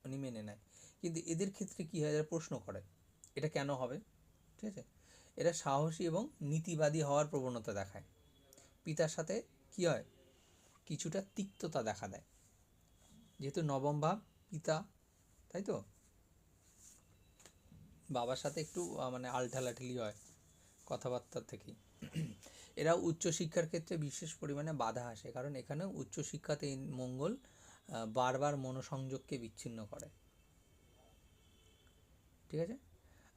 উনি মেনে নেয়। কিন্তু এদের ক্ষেত্রে কী হয়, এরা প্রশ্ন করে এটা কেন হবে। ঠিক আছে, এরা সাহসী এবং নীতিবাদী হওয়ার প্রবণতা দেখায়। পিতার সাথে কী হয়, কিছুটা তিক্ততা দেখা দেয়, যেহেতু নবম ভাব পিতা, তাই তো বাবার সাথে একটু মানে আলঠালাঠালি হয় কথাবার্তার থেকেই। এরা উচ্চশিক্ষার ক্ষেত্রে বিশেষ পরিমাণে বাধা আসে, কারণ এখানে উচ্চশিক্ষাতে এই মঙ্গল বারবার মনোসংযোগকে বিচ্ছিন্ন করে। ঠিক আছে,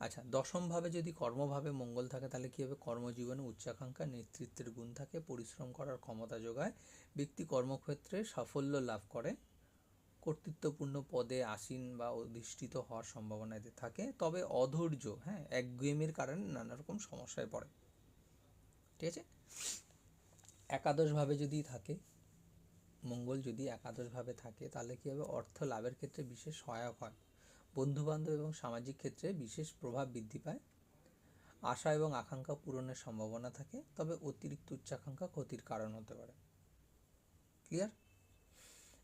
আচ্ছা দশমভাবে যদি কর্মভাবে মঙ্গল থাকে তাহলে কী হবে, কর্মজীবনে উচ্চাকাঙ্ক্ষা, নেতৃত্বের গুণ থাকে, পরিশ্রম করার ক্ষমতা যোগায়, ব্যক্তি কর্মক্ষেত্রে সাফল্য লাভ করে, কর্তৃত্বপূর্ণ পদে আসীন বা অধিষ্ঠিত হওয়ার সম্ভাবনা এতে থাকে। তবে অধৈর্য, হ্যাঁ, একগুয়েমির কারণে নানা রকম সমস্যায় পড়ে। ঠিক আছে, একাদশভাবে যদি থাকে মঙ্গল, যদি একাদশভাবে থাকে তাহলে কী হবে, অর্থ লাভের ক্ষেত্রে বিশেষ সহায়ক হয়, বন্ধুবান্ধব এবং সামাজিক ক্ষেত্রে বিশেষ প্রভাব বৃদ্ধি পায়, আশা এবং আকাঙ্ক্ষা পূরণের সম্ভাবনা থাকে, তবে অতিরিক্ত উচ্চাকাঙ্ক্ষা ক্ষতির কারণ হতে পারে। ক্লিয়ার?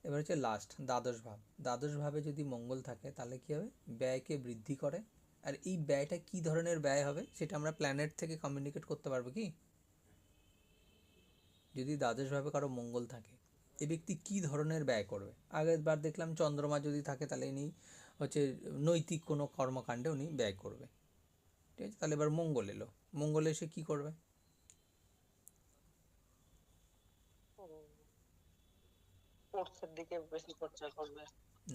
এবার হচ্ছে লাস্ট দ্বাদশ ভাব। দ্বাদশ ভাবে যদি মঙ্গল থাকে তাহলে কী হবে, ব্যয়কে বৃদ্ধি করে। আর এই ব্যয়টা কী ধরনের ব্যয় হবে সেটা আমরা প্ল্যানেট থেকে কমিউনিকেট করতে পারবো কি, যদি দ্বাদশভাবে কারো মঙ্গল থাকে এ ব্যক্তি কী ধরনের ব্যয় করবে। আগের বার দেখলাম চন্দ্রমা যদি থাকে তাহলে ইনি হচ্ছে নৈতিক কোনো কর্মকাণ্ডে উনি ব্যয় করবে। ঠিক আছে, তাহলে এবার মঙ্গল এলো, মঙ্গল এসে কী করবে, স্পোর্টসের দিকে বেশি খরচা করবে।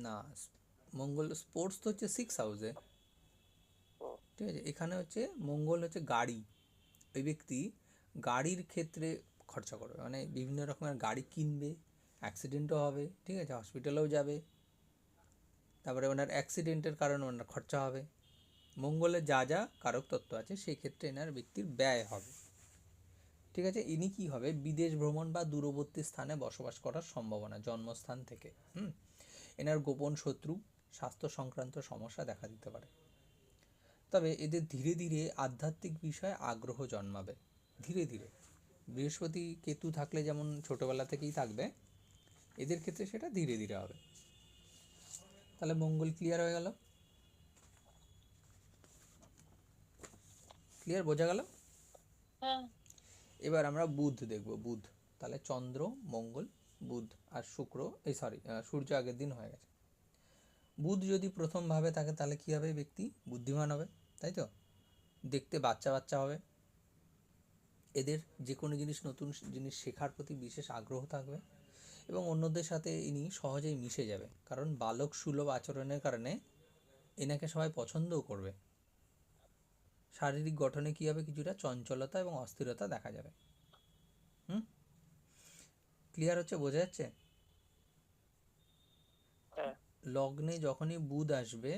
না মঙ্গল স্পোর্টস তো হচ্ছে 6 হাউসে। ঠিক আছে, এখানে হচ্ছে মঙ্গল হচ্ছে গাড়ি, ওই ব্যক্তি গাড়ির ক্ষেত্রে খরচা করবে, মানে বিভিন্ন রকমের গাড়ি কিনবে, অ্যাক্সিডেন্টও হবে, ঠিক আছে, হসপিটালেও যাবে, তারপরে ওনার অ্যাক্সিডেন্টের কারণে ওনার খরচা হবে। মঙ্গলের যা যা কারক তত্ত্ব আছে সেই ক্ষেত্রে এনার ব্যক্তির ব্যয় হবে। ঠিক আছে, ইনি কী হবে, বিদেশ ভ্রমণ বা দূরবর্তী স্থানে বসবাস করার সম্ভাবনা জন্মস্থান থেকে। এনার গোপন শত্রু, স্বাস্থ্য সংক্রান্ত সমস্যা দেখা দিতে পারে। তবে এদের ধীরে ধীরে আধ্যাত্মিক বিষয়ে আগ্রহ জন্মাবে, ধীরে ধীরে। বৃহস্পতি কেতু থাকলে যেমন ছোটোবেলা থেকেই থাকবে, এদের ক্ষেত্রে সেটা ধীরে ধীরে হবে। তাহলে মঙ্গল ক্লিয়ার হয়ে গেল, ক্লিয়ার, বোঝা গেল? হ্যাঁ, এবার আমরা বুধ দেখব। বুধ, তাহলে চন্দ্র, মঙ্গল, বুধ আর শুক্র, এই সরি সূর্য আগের দিন হয়ে গেছে। বুধ যদি প্রথমভাবে থাকে তাহলে কী হবে, ব্যক্তি বুদ্ধিমান হবে, তাই তো, দেখতে বাচ্চা বাচ্চা হবে, এদের যে কোনো জিনিস নতুন জিনিস শেখার প্রতি বিশেষ আগ্রহ থাকবে এবং অন্যদের সাথে ইনি সহজেই মিশে যাবে, কারণ বালক সুলভ আচরণের কারণে এনাকে সবাই পছন্দও করবে। শারীরিক গঠনে কী হবে, কিছুটা চঞ্চলতা এবং অস্থিরতা দেখা যাবে। ক্লিয়ার হচ্ছে, বোঝা যাচ্ছে? লগ্নে যখনই বুধ আসবে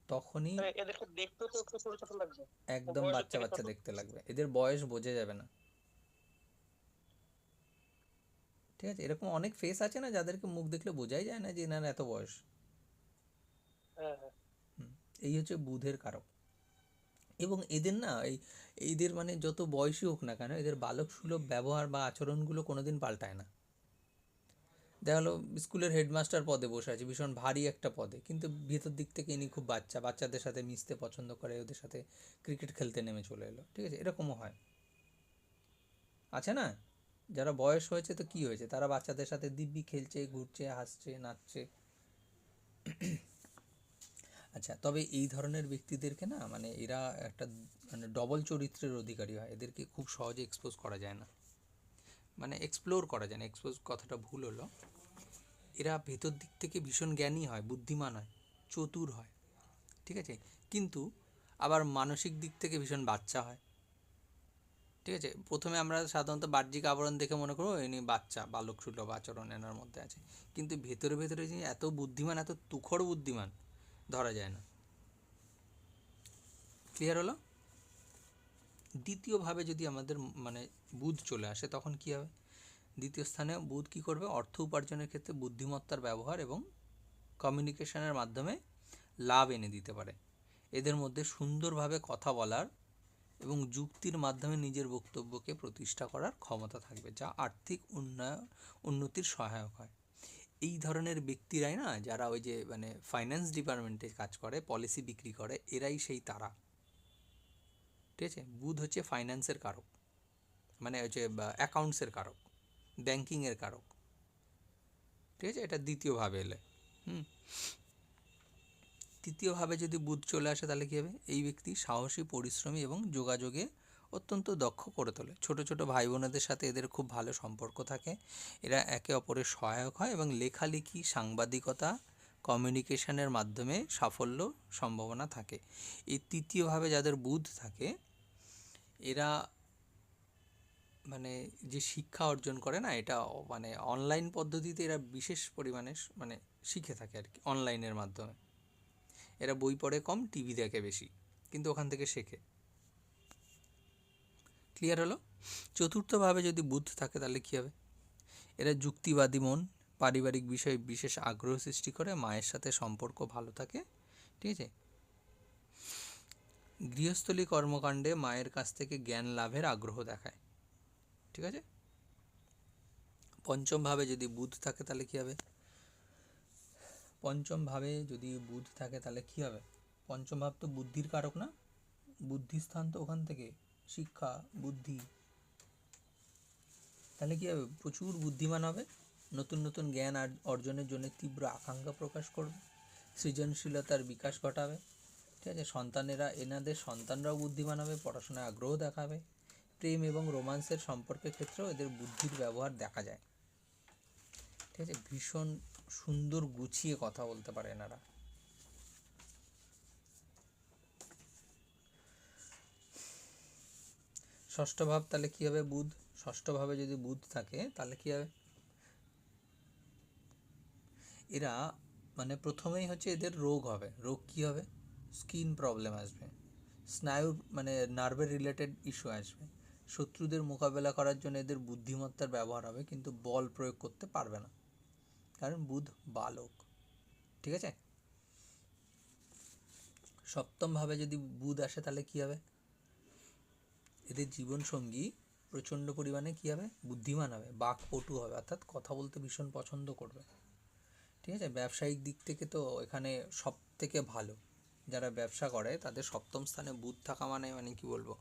তখনই এদেরকে দেখতে তো একটু ছোট ছোট লাগবে, একদম বাচ্চা বাচ্চা দেখতে লাগবে, এদের বয়স বোঝা যাবে না। ঠিক আছে, এরকম অনেক ফেস আছে না যাদেরকে মুখ দেখলে বোঝাই যায় না যে এনার এত বয়স। এই হচ্ছে বুধের কারক। এবং এদের না এইদের মানে যত বয়সী হোক না কেন এদের বালক সুলভ ব্যবহার বা আচরণগুলো কোনোদিন পাল্টায় না। দেখা গেলো স্কুলের হেডমাস্টার পদে বসে আছে, ভীষণ ভারী একটা পদে, কিন্তু ভেতর দিক থেকে ইনি খুব বাচ্চাদের সাথে মিশতে পছন্দ করে, ওদের সাথে ক্রিকেট খেলতে নেমে চলে এলো। ঠিক আছে, এরকমও হয়, আছে না, যারা বয়স হয়েছে তো কি হয়েছে, তারা বাচ্চাদের সাথে দিব্যি খেলছে, ঘুরছে, হাসছে, নাচছে। আচ্ছা, তবে এই ধরনের ব্যক্তিদেরকে না মানে এরা একটা মানে ডবল চরিত্রের অধিকারী হয়, এদেরকে খুব সহজে এক্সপোজ করা যায় না, মানে এক্সপ্লোর করা যায় না, এক্সপোজ কথাটা ভুল হলো। এরা ভেতর দিক থেকে ভীষণ জ্ঞানী হয়, বুদ্ধিমান হয়, চতুর হয়, ঠিক আছে, কিন্তু আবার মানসিক দিক থেকে ভীষণ বাচ্চা হয়। ঠিক আছে, প্রথমে আমরা সাধারণত বাহ্যিক আবরণ দেখে মনে করো ইনি বাচ্চা, বালক সুলভ আচরণ এনার মধ্যে আছে, কিন্তু ভেতরে ভেতরে যিনি এত বুদ্ধিমান, এত তুখড় বুদ্ধিমান, ধরা যায় না। ক্লিয়ার হলো? দ্বিতীয়ভাবে যদি আমাদের মানে বুধ চলে আসে তখন কী হবে, দ্বিতীয় স্থানে বুধ কী করবে? অর্থ উপার্জনের ক্ষেত্রে বুদ্ধিমত্তার ব্যবহার এবং কমিউনিকেশনের মাধ্যমে লাভ এনে দিতে পারে। এদের মধ্যে সুন্দরভাবে কথা বলার এবং যুক্তির মাধ্যমে নিজের বক্তব্যকে প্রতিষ্ঠা করার ক্ষমতা থাকবে, যা আর্থিক উন্নতির সহায়ক হয়। এই ধরনের ব্যক্তিরাই না, যারা ওই যে মানে ফাইন্যান্স ডিপার্টমেন্টে কাজ করে, পলিসি বিক্রি করে, এরাই সেই তারা। ঠিক আছে? বুধ হচ্ছে ফাইন্যান্সের কারক, মানে হচ্ছে অ্যাকাউন্টসের কারক, ব্যাংকিংয়ের কারক। ঠিক আছে? এটা দ্বিতীয়ভাবে এলে। তৃতীয়ভাবে যদি বুধ চলে আসে তাহলে কী হবে? এই ব্যক্তি সাহসী, পরিশ্রমী এবং যোগাযোগে অত্যন্ত দক্ষ করে তোলে। ছোট ছোট ভাই বোনেদের সাথে এদের খুব ভালো সম্পর্ক থাকে। এরা একে অপরের সহায়ক হয় এবং লেখালেখি, সাংবাদিকতা, কমিউনিকেশনের মাধ্যমে সাফল্য সম্ভাবনা থাকে। এই তৃতীয়ভাবে যাদের বুধ থাকে, এরা মানে যে শিক্ষা অর্জন করে না, এটা মানে অনলাইন পদ্ধতিতে এরা বিশেষ পরিমাণে মানে শিখে থাকে আর কি, অনলাইনের মাধ্যমে। এরা বই পড়ে কম, টিভি দেখে বেশি, কিন্তু ওখান থেকে শেখে। ক্লিয়ার হলো? চতুর্থভাবে যদি বুধ থাকে তাহলে কী হবে? এরা যুক্তিবাদী মন, পারিবারিক বিষয়ে বিশেষ আগ্রহ সৃষ্টি করে, মায়ের সাথে সম্পর্ক ভালো থাকে। ঠিক আছে? গৃহস্থলী কর্মকাণ্ডে মায়ের কাছ থেকে জ্ঞান লাভের আগ্রহ দেখায়। ঠিক আছে? পঞ্চমভাবে যদি বুধ থাকে তাহলে কী হবে? পঞ্চমভাবে যদি বুধ থাকে তাহলে কী হবে? পঞ্চম ভাব তো বুদ্ধির কারক না? বুদ্ধিস্থান তো ওখান থেকে, শিক্ষা, বুদ্ধি। তাহলে কী হবে? প্রচুর বুদ্ধিমান হবে, নতুন নতুন জ্ঞান অর্জনের জন্য তীব্র আকাঙ্ক্ষা প্রকাশ করবে, সৃজনশীলতার বিকাশ ঘটাবে। ঠিক আছে? এনাদের সন্তানরাও বুদ্ধিমান হবে, পড়াশোনায় আগ্রহ দেখাবে। প্রেম এবং রোমান্সের সম্পর্কের ক্ষেত্রেও এদের বুদ্ধির ব্যবহার দেখা যায়। ঠিক আছে? ভীষণ সুন্দর গুছিয়ে কথা বলতে পারে এনারা। ষষ্ঠ ভাব তাহলে কী হবে? বুধ। ষষ্ঠভাবে যদি বুধ থাকে তাহলে কী হবে? এরা মানে প্রথমেই হচ্ছে এদের রোগ হবে। রোগ কী হবে? স্কিন প্রবলেম আসবে, স্নায়ু মানে নার্ভের রিলেটেড ইস্যু আসবে। শত্রুদের মোকাবেলা করার জন্য এদের বুদ্ধিমত্তার ব্যবহার হবে, কিন্তু বল প্রয়োগ করতে পারবে না, কারণ বুধ বালক। ঠিক আছে? সপ্তমভাবে যদি বুধ আসে তাহলে কী হবে? এদের জীবনসঙ্গী প্রচণ্ড পরিমাণে কী হবে? বুদ্ধিমান হবে, বাকপটু হবে, অর্থাৎ কথা বলতে ভীষণ পছন্দ করবে। ঠিক আছে? ব্যবসায়িক দিক থেকে তো এখানে সব থেকে ভালো, যারা ব্যবসা করে তাদের সপ্তম স্থানে বুধ থাকা মানে মানে কি বলবো,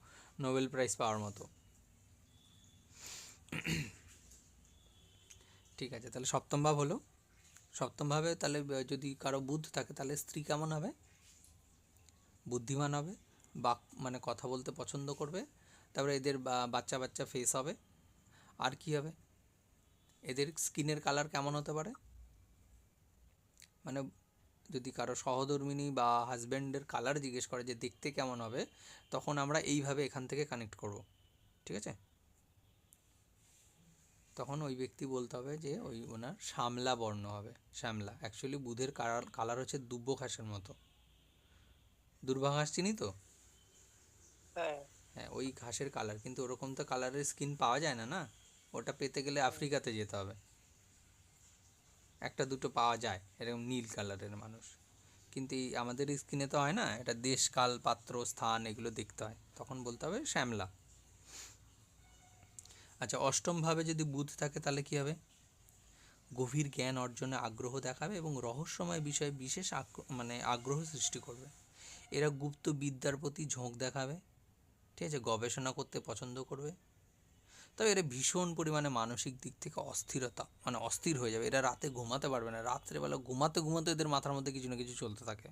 নোবেল প্রাইজ পাওয়ার মতো। ঠিক আছে, তাহলে সপ্তম ভাব হলো। সপ্তম ভাবে তাহলে যদি কারো বুধ থাকে তাহলে স্ত্রী কেমন হবে? বুদ্ধিমান হবে, মানে কথা বলতে পছন্দ করবে। তারপরে এদের বাচ্চা বাচ্চা ফেস হবে। আর কি হবে? এদের স্কিনের কালার কেমন হতে পারে? মানে যদি কারো সহধর্মিণী বা হাজব্যান্ডের কালার জিজ্ঞেস করে যে দেখতে কেমন হবে, তখন আমরা এইভাবে এখান থেকে কানেক্ট করব। ঠিক আছে? তখন ওই ব্যক্তি বলতে হবে যে ওই ওনার শ্যামলা বর্ণ হবে। শ্যামলা অ্যাকচুয়ালি বুধের কালার হচ্ছে দুব্বো ঘাসের মতো। দুর্বা ঘাস চিনি তো? হ্যাঁ, ওই ঘাসের কালার, কিন্তু ওরকম তো কালারের স্কিন পাওয়া যায় না, না? ওটা পেতে গেলে আফ্রিকাতে যেতে হবে। একটা দুটো পাওয়া যায় এরকম নীল কালারের মানুষ, কিন্তু এই আমাদের স্কিনে তো হয় না। এটা দেশ, কাল, পাত্র, স্থান এগুলো দেখতে হয়, তখন বলতে হবে শ্যামলা। আচ্ছা, অষ্টমভাবে যদি বুধ থাকে তাহলে কী হবে? গভীর জ্ঞান অর্জনে আগ্রহ দেখাবে এবং রহস্যময় বিষয়ে বিশেষ মানে আগ্রহ সৃষ্টি করবে। এরা গুপ্ত বিদ্যার প্রতি ঝোঁক দেখাবে। ঠিক আছে? গবেষণা করতে পছন্দ করবে। তবে এরা ভীষণ পরিমাণে মানসিক দিক থেকে মানে অস্থির হয়ে যাবে। এরা রাতে ঘুমাতে পারবে না, রাত্রেবেলা ঘুমাতে ঘুমাতে এদের মাথার মধ্যে কিছু না কিছু চলতে থাকে।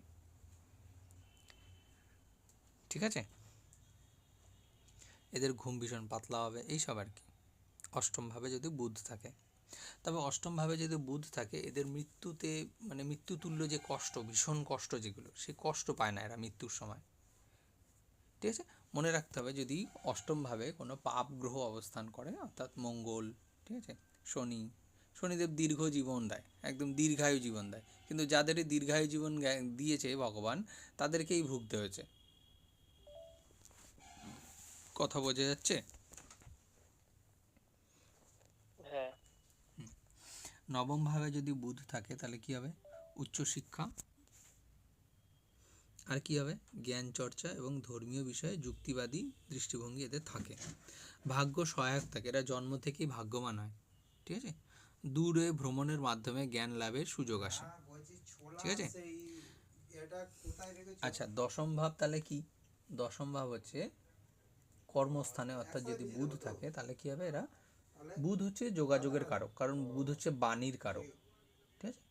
ঠিক আছে? এদের ঘুম ভীষণ পাতলা হবে, এইসব আর কি, অষ্টমভাবে যদি বুধ থাকে। তবে অষ্টমভাবে যদি বুধ থাকে, এদের মৃত্যুতে মানে মৃত্যুতুল্য যে কষ্ট, ভীষণ কষ্ট যেগুলো, সে কষ্ট পায় না এরা মৃত্যুর সময়। ঠিক আছে? মনে রাখতে হবে, যদি অষ্টমভাবে কোনো পাপ গ্রহ অবস্থান করে, অর্থাৎ মঙ্গল, ঠিক আছে, শনিদেব দীর্ঘ জীবন দেয়, একদম দীর্ঘায়ু জীবন দেয়, কিন্তু যাদের দীর্ঘায়ু জীবন দিয়েছে ভগবান, তাদেরকেই ভুগতে হয়েছে। কথা বোঝা যাচ্ছে? হ্যাঁ। নবম ভাবে যদি বুধ থাকে তাহলে কি হবে? উচ্চশিক্ষা, আর কি হবে? জ্ঞান চর্চা এবং ধর্মীয় বিষয়ে যুক্তিবাদী দৃষ্টিভঙ্গি এদের থাকে। ভাগ্য সহায়ক থাকে, এরা জন্ম থেকেই ভাগ্যবান হয়, ঠিক আছে? দূরে ভ্রমণের মাধ্যমে জ্ঞান লাভের সুযোগ আসে, ঠিক আছে? আচ্ছা, দশম ভাব তাহলে কি? দশম ভাব হচ্ছে কর্মস্থানে, অর্থাৎ যদি বুধ থাকে তাহলে কি হবে? এরা, বুধ হচ্ছে যোগাযোগের কারক, কারণ বুধ হচ্ছে বাণীর কারক, ঠিক আছে?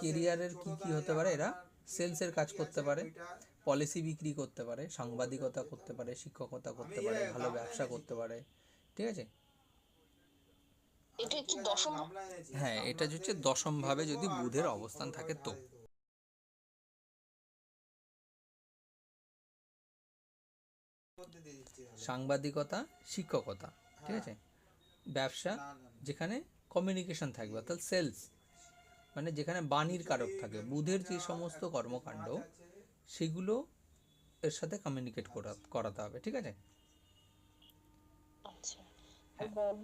কেরিয়ারের কি কি হতে পারে? এরা সেলসের কাজ করতে পারে, পলিসি বিক্রি করতে পারে, সাংবাদিকতা করতে পারে, শিক্ষকতা করতে পারে, ভালো ব্যবসা করতে পারে, ঠিক আছে? এটা কি দশম? হ্যাঁ, এটা হচ্ছে দশম ভাবে যদি বুধের অবস্থান থাকে তো। সাংবাদিকতা, শিক্ষকতা, ঠিক আছে? ব্যবসা, যেখানে কমিউনিকেশন থাকবে, অর্থাৎ সেলস, মানে যেখানে বাণীর কারক থাকে, বুধের যে সমস্ত কর্মকাণ্ড সেগুলো এর সাথে কমিউনিকেট করাতে হবে, ঠিক আছে? আচ্ছা,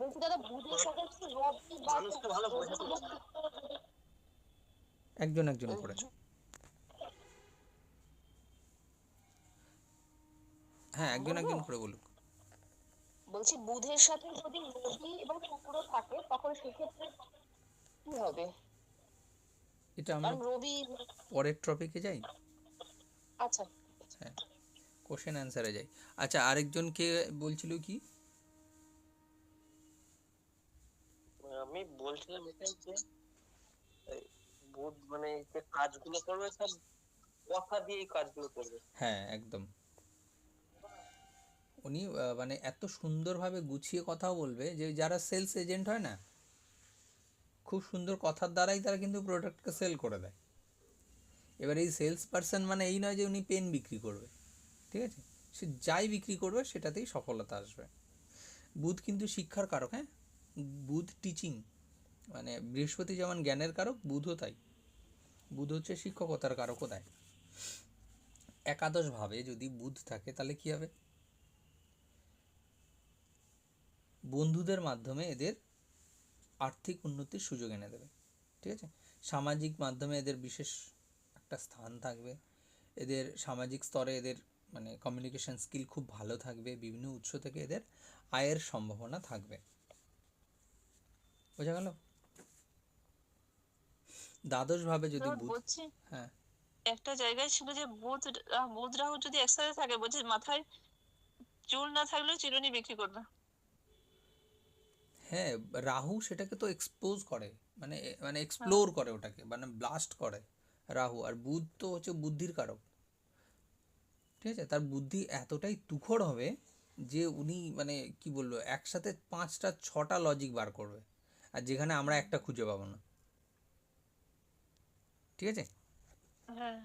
বলছি দাদা, বুধের সাথে কি রবি বা মানুষকে ভালো বোঝাতে পারে? একজন একজন করে। হ্যাঁ, একজন একজন করে বলুক। বলছি বুধের সাথে যদি রবি এবং শুক্র থাকে তখন সেক্ষেত্রে কি হবে? এটা আমরা কারণ রবি, পরের টপিকে যাই। আচ্ছা, হ্যাঁ, কোশ্চেন অ্যান্সারে যাই। আচ্ছা, আরেকজন কে বলছিল কি? আমি বলছিলাম এটাই যে এই বুধ মানে যে কাজগুলো করবে সব কথা দিয়ে কাজগুলো করবে। হ্যাঁ, একদম। উনি মানে এত সুন্দরভাবে গুছিয়ে কথাও বলবে যে যারা সেলস এজেন্ট হয় না, খুব সুন্দর কথার দ্বারাই তারা কিন্তু প্রোডাক্টকে সেল করে দেয়। এবার এই সেলস পারসন মানে এই নয় যে উনি পেন বিক্রি করবে, ঠিক আছে? সে যাই বিক্রি করবে সেটাতেই সফলতা আসবে। বুধ কিন্তু শিক্ষার কারক, হ্যাঁ, বুধ টিচিং, মানে বৃহস্পতি যেমন জ্ঞানের কারক, বুধও তাই। বুধ হচ্ছে শিক্ষকতার কারকও দেয়। একাদশ ভাবে যদি বুধ থাকে তাহলে কি হবে? বন্ধুদের মাধ্যমে এদের আর্থিক উন্নতির সুযোগ এনে দেবে, ঠিক আছে? সামাজিক মাধ্যমে এদের বিশেষ একটা স্থান থাকবে, এদের সামাজিক স্তরে এদের মানে কমিউনিকেশন স্কিল খুব ভালো থাকবে, বিভিন্ন উৎস থেকে এদের আয়ের সম্ভাবনা থাকবে। বোঝা গেল? দ্বাদশ ভাবে যদি বুধ, বলছি হ্যাঁ একটা জায়গায় ছিল যে বুধ রাহু যদি একসাথে থাকে, বলছি মাথায় চুল না থাকলেও চিরুনি বিক্রি করবে। হ্যাঁ, রাহু সেটাকে তো এক্সপোজ করে, মানে মানে এক্সপ্লোর করে, ওটাকে মানে ব্লাস্ট করে রাহু। আর বুধ তো হচ্ছে বুদ্ধির কারক, ঠিক আছে? তার বুদ্ধি এতটাই তুখড় হবে যে উনি মানে কি বলবো, একসাথে 5টা 6টা লজিক বার করবে, আর যেখানে আমরা একটা খুঁজে পাবো না, ঠিক আছে? হ্যাঁ,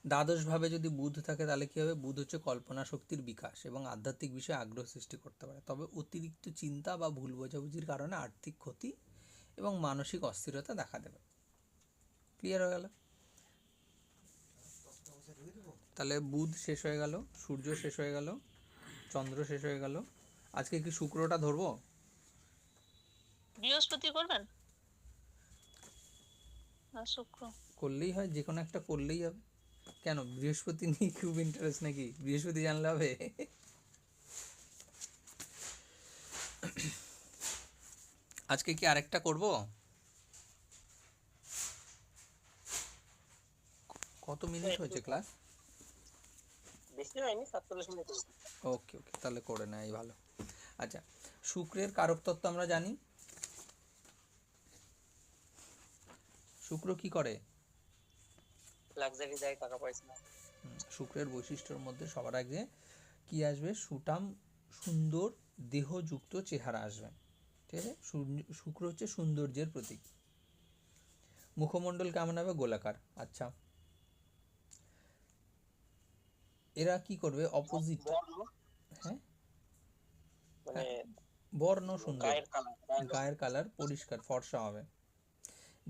দ্বাদশ ভাবে যদি বুধ থাকে তাহলে কি হবে? বুধ হচ্ছে কল্পনা শক্তির বিকাশ এবং আধ্যাত্মিক বিষয়ে আগ্রহ সৃষ্টি করতে পারে, তবে অতিরিক্ত চিন্তা বা ভুল বোঝাবুঝির কারণে আর্থিক ক্ষতি এবং মানসিক অস্থিরতা দেখা দেবে। ক্লিয়ার হয়ে গেল? তাহলে বুধ শেষ হয়ে গেল, সূর্য শেষ হয়ে গেল, চন্দ্র শেষ হয়ে গেল। আজকে কি শুক্রটা ধরবো? বৃহস্পতি করবেন না শুক্র? করলেই হয়, যে কোনো একটা করলেই হবে। কেন, বৃহস্পতি নিয়ে খুব ইন্টারেস্ট নাকি? বৃহস্পতি জানলে হবে? আজকে কি আরেকটা করব? কত মিনিট হয়েছে ক্লাস? বেশি হয়নি, 47 মিনিট। ওকে ওকে, তাহলে করে নেয় ভালো। আচ্ছা, শুক্রের কারক তত্ত্ব আমরা জানি। শুক্র কি করে? লাক্সারি দেয়, টাকা পয়সা। শুক্রের বৈশিষ্ট্যের মধ্যে সবার আগে কি আসবে? সুঠাম সুন্দর দেহযুক্ত চেহারা আসবে, ঠিক আছে? শুক্র হচ্ছে সৌন্দর্যের প্রতীক। মুখমণ্ডল কেমন হবে? গোলাকার। আচ্ছা, এরা কি করবে? অপোজিট। হ্যাঁ মানে বর্ণ সুন্দর, গায়ের কালার, গায়ের কালার পরিষ্কার ফর্সা হবে,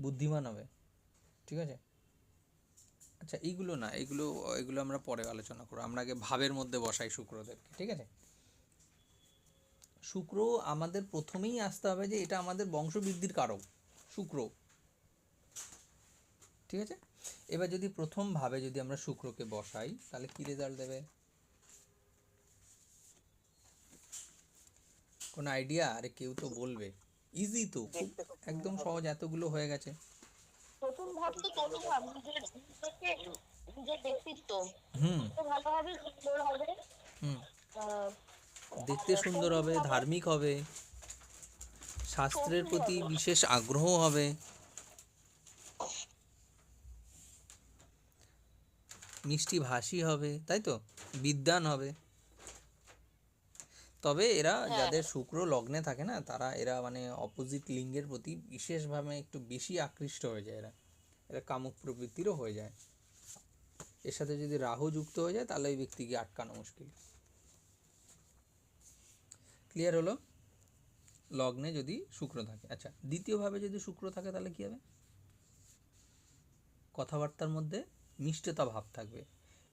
বুদ্ধিমান হবে, ঠিক আছে? আচ্ছা, এইগুলো না, এগুলো এগুলো আমরা পরে আলোচনা করব, আমরা আগে ভাবের মধ্যে বসাই শুক্রদেরকে, ঠিক আছে? শুক্র আমাদের প্রথমেই আসতে হবে যে এটা আমাদের বংশবৃদ্ধির কারক, শুক্র, ঠিক আছে। এবার যদি প্রথম ভাবে যদি আমরা শুক্রকে বসাই তাহলে কি রেজাল্ট দেবে? কোন আইডিয়া? আরে কেউ তো বলবে। ইজি তো, খুব একদম সহজ, এতগুলো হয়ে গেছে। প্রথম ভাব তো তনু ভাব, নিজের নিজেকে, নিজের ব্যক্তিত্ব হুম ভালো হবে, সুন্দর হবে, হুম আহ, দেখতে সুন্দর হবে, ধার্মিক হবে, শাস্ত্রের সবই প্রতি হবে। বিশেষ আগ্রহ হবে, মিষ্টি ভাষী হবে, তাই তো, বিদ্বান হবে। তবে এরা হ্যাঁ, যাদের শুক্র লগ্নে থাকে না, তারা এরা মানে অপোজিট লিঙ্গের প্রতি বিশেষভাবে একটু বেশি আকৃষ্ট হয়ে যায়। এরা এরা কামুক প্রবৃত্তিরও হয়ে যায়। এর সাথে যদি রাহু যুক্ত হয়ে যায় তাহলে ওই ব্যক্তিকে আটকানো মুশকিল। ক্লিয়ার হলো? লগ্নে যদি শুক্র থাকে। আচ্ছা, দ্বিতীয়ভাবে যদি শুক্র থাকে তাহলে কি হবে? কথাবার্তার মধ্যে মিষ্টতা ভাব থাকবে,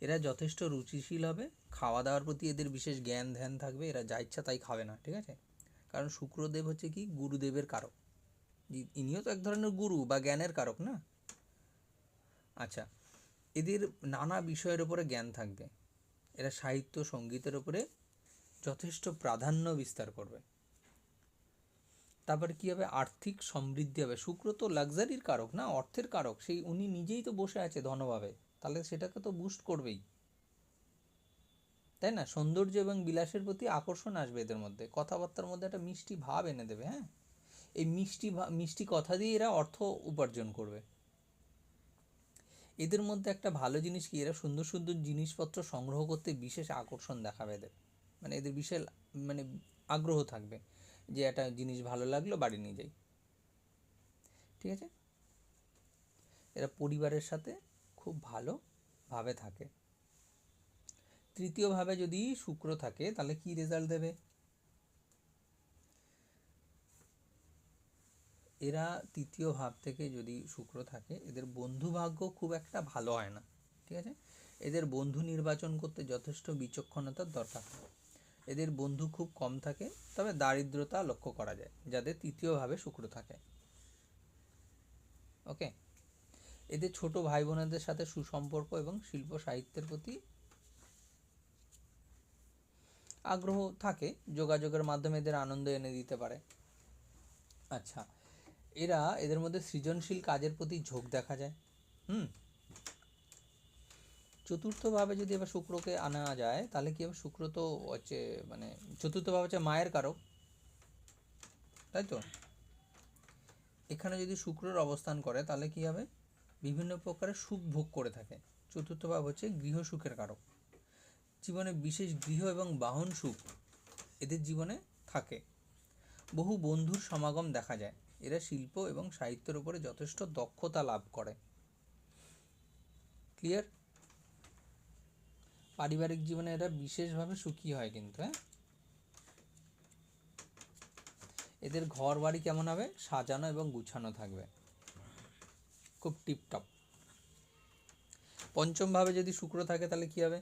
এরা যথেষ্ট রুচিশীল হবে, খাওয়া দাওয়ার প্রতি এদের বিশেষ জ্ঞান ধ্যান থাকবে, এরা যা ইচ্ছা তাই খাবে না, ঠিক আছে। কারণ শুক্রদেব হচ্ছে কি গুরুদেবের কারক, ইনিও তো এক ধরনের গুরু বা জ্ঞানের কারক না। আচ্ছা, এদের নানা বিষয়ের উপরে জ্ঞান থাকবে, এরা সাহিত্য সঙ্গীতের উপরে যথেষ্ট প্রাধান্য বিস্তার করবে। তারপরে কি হবে? আর্থিক সমৃদ্ধি হবে। শুক্র তো লাক্সারির কারক না, অর্থের কারক, সেই উনি নিজেই তো বসে আছে ধনভাবে, তাহলে সেটাকে তো বুস্ট করবেই, তাই না। সৌন্দর্য এবং বিলাসের প্রতি আকর্ষণ আসবে এদের মধ্যে, কথাবার্তার মধ্যে একটা মিষ্টি ভাব এনে দেবে। হ্যাঁ, এই মিষ্টি কথা দিয়ে এরা অর্থ উপার্জন করবে। এদের মধ্যে একটা ভালো জিনিস কি, এরা সুন্দর সুন্দর জিনিসপত্র সংগ্রহ করতে বিশেষ আকর্ষণ দেখাবে এদের, মানে এদের বিশেষ মানে আগ্রহ থাকবে যে একটা জিনিস ভালো লাগলো বাড়ি নিয়ে যাই, ঠিক আছে। এরা পরিবারের সাথে খুব ভালোভাবে থাকে। তৃতীয়ভাবে যদি শুক্র থাকে তাহলে কি রেজাল্ট দেবে? এরা তৃতীয় ভাব থেকে যদি শুক্র থাকে, এদের বন্ধু ভাগ্য খুব একটা ভালো হয় না, ঠিক আছে। এদের বন্ধু নির্বাচন করতে যথেষ্ট বিচক্ষণতার দরকার হয়। এদের বন্ধু খুব কম থাকে, তবে দারিদ্রতা লক্ষ্য করা যায় যাদের তৃতীয়ভাবে শুক্র থাকে। ওকে, এদের ছোট ভাই বোনেদের সাথে সুসম্পর্ক এবং শিল্প সাহিত্যের প্রতি আগ্রহ থাকে, যোগাযোগের মাধ্যমে এদের আনন্দ এনে দিতে পারে। আচ্ছা, এদের মধ্যে সৃজনশীল কাজের প্রতি ঝোঁক দেখা যায়। চতুর্থভাবে যদি এবার শুক্রকে আনা যায় তাহলে কি হবে? শুক্র তো হচ্ছে মানে চতুর্থভাবে হচ্ছে মায়ের কারক, তাই তো। এখানে যদি শুক্রের অবস্থান করে তাহলে কি হবে? বিভিন্ন প্রকারের সুখ ভোগ করে থাকে। চতুর্থ ভাব হচ্ছে গৃহ সুখের কারক, জীবনে বিশেষ গৃহ এবং বাহন সুখ এদের জীবনে থাকে। বহু বন্ধুর সমাগম দেখা যায়, এরা শিল্প এবং সাহিত্যের উপরে যথেষ্ট দক্ষতা লাভ করে। ক্লিয়ার? পারিবারিক জীবনে এরা বিশেষভাবে সুখী হয় কিন্তু। হ্যাঁ, এদের ঘর বাড়ি কেমন হবে? সাজানো এবং গুছানো থাকবে, খুব টিপটপ। পঞ্চম ভাবে যদি শুক্র থাকে তাহলে কি হবে?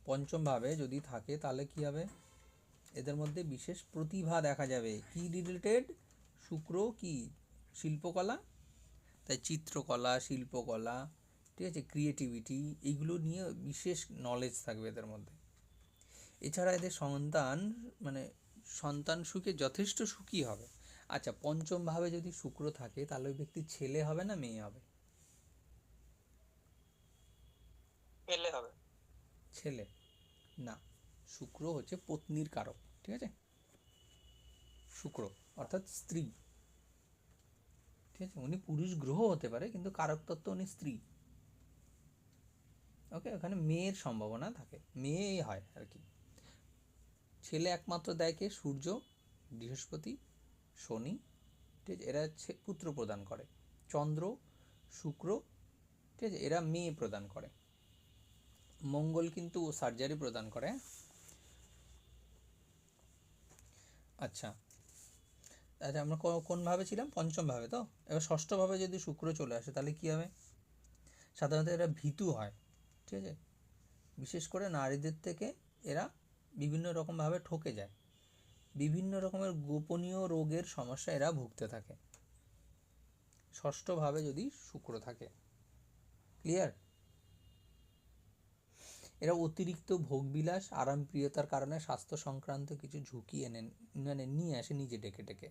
পঞ্চম ভাবে যদি থাকে তাহলে কি হবে? এদের মধ্যে বিশেষ প্রতিভা দেখা যাবে। কি রিলেটেড? শুক্র কি শিল্পকলা, তাই চিত্রকলা, শিল্পকলা, ঠিক আছে, ক্রিয়েটিভিটি, এইগুলো নিয়ে বিশেষ নলেজ থাকবে এদের মধ্যে। এছাড়া এদের সন্তান সুখে যথেষ্ট সুখী হবে। আচ্ছা, পঞ্চম ভাবে যদি শুক্র থাকে তাহলে ওই ব্যক্তি ছেলে হবে না মেয়ে হবে? পেলে হবে। ছেলে না, শুক্র হচ্ছে পত্নীর কারক, ঠিক আছে। শুক্র অর্থাৎ স্ত্রী, ঠিক আছে। উনি পুরুষ গ্রহ হতে পারে কিন্তু কারক তত্ত্ব উনি স্ত্রী। ওকে, ওখানে মেয়ের সম্ভাবনা থাকে, মেয়েই হয় আর কি। ছেলে একমাত্র দেয় কে? সূর্য, বৃহস্পতি, শনি, ঠিক আছে, এরা পুত্র প্রদান করে। চন্দ্র, শুক্র, ঠিক আছে, এরা মেয়ে প্রদান করে। মঙ্গল কিন্তু সার্জারি প্রদান করে। আচ্ছা আচ্ছা, আমরা কোন ভাবে ছিলাম? পঞ্চম ভাবে তো। এবার ষষ্ঠ ভাবে যদি শুক্র চলে আসে তাহলে কি হবে? সাধারণত এরা ভীতু হয়, ঠিক আছে। বিশেষ করে নারীদের থেকে এরা বিভিন্ন রকমভাবে ঠকে যায়, বিভিন্ন রকমের গোপনীয় রোগের সমস্যা এরা ভুগতে থাকে। ষষ্ঠভাবে যদি শুক্র থাকে। ক্লিয়ার? এরা অতিরিক্ত ভোগবিলাস আরামপ্রিয়তার কারণে স্বাস্থ্য সংক্রান্ত কিছু ঝুঁকি নিয়ে আসে নিজে ডেকে ডেকে।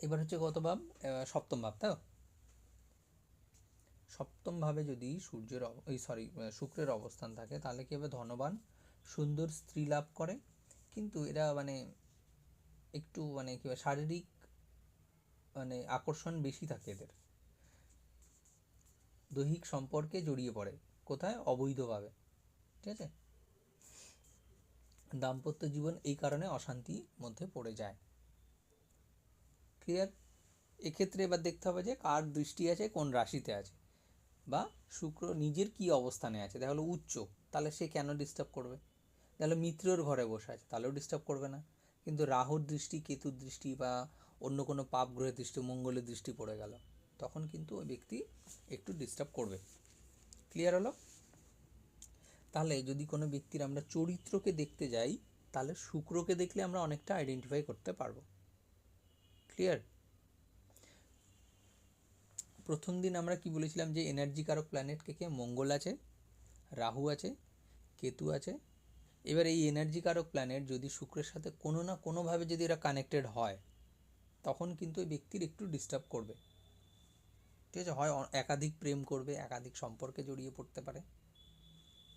এবার হচ্ছে কত ভাব? সপ্তম ভাব, তাই সপ্তম ভাবে যদি শুক্রের অবস্থান থাকে তাহলে কি হবে? ধনবান, সুন্দর স্ত্রী লাভ করে, কিন্তু এরা একটু কি শারীরিক আকর্ষণ বেশি থাকে এদের, দৈহিক সম্পর্কে জড়িয়ে পড়ে। কোথায়? অবৈধভাবে। ঠিক আছে? দাম্পত্য জীবন এই কারণে অশান্তির মধ্যে পড়ে যায়। ক্লিয়ার? এক্ষেত্রে এবার দেখতে হবে যে কার দৃষ্টি আছে, কোন রাশিতে আছে, বা শুক্র নিজের কি অবস্থানে আছে। দেখা হলো উচ্চ, তাহলে সে কেন ডিস্টার্ব করবে? তাহলে মিত্রর ঘরে বসে আছে, তাহলেও ডিস্টার্ব করবে না। কিন্তু রাহুর দৃষ্টি, কেতুর দৃষ্টি, বা অন্য কোনো পাপ গ্রহের দৃষ্টি, মঙ্গলের দৃষ্টি পড়ে গেল, তখন কিন্তু ওই ব্যক্তি একটু ডিস্টার্ব করবে। ক্লিয়ার হলো? তাহলে যদি কোনো ব্যক্তির আমরা চরিত্রকে দেখতে যাই, তাহলে শুক্রকে দেখলে আমরা অনেকটা আইডেন্টিফাই করতে পারবো। ক্লিয়ার? প্রথম দিন আমরা কি বলেছিলাম যে এনার্জি কারক প্ল্যানেট কে মঙ্গল আছে, রাহু আছে, কেতু আছে। এবার এই এনার্জি কারক প্ল্যানেট যদি শুক্রের সাথে কোনো না কোনোভাবে যদি এরা কানেক্টেড হয়, তখন কিন্তু ওই ব্যক্তির একটু ডিস্টার্ব করবে। ঠিক আছে? হয় একাধিক প্রেম করবে, একাধিক সম্পর্কে জড়িয়ে পড়তে পারে।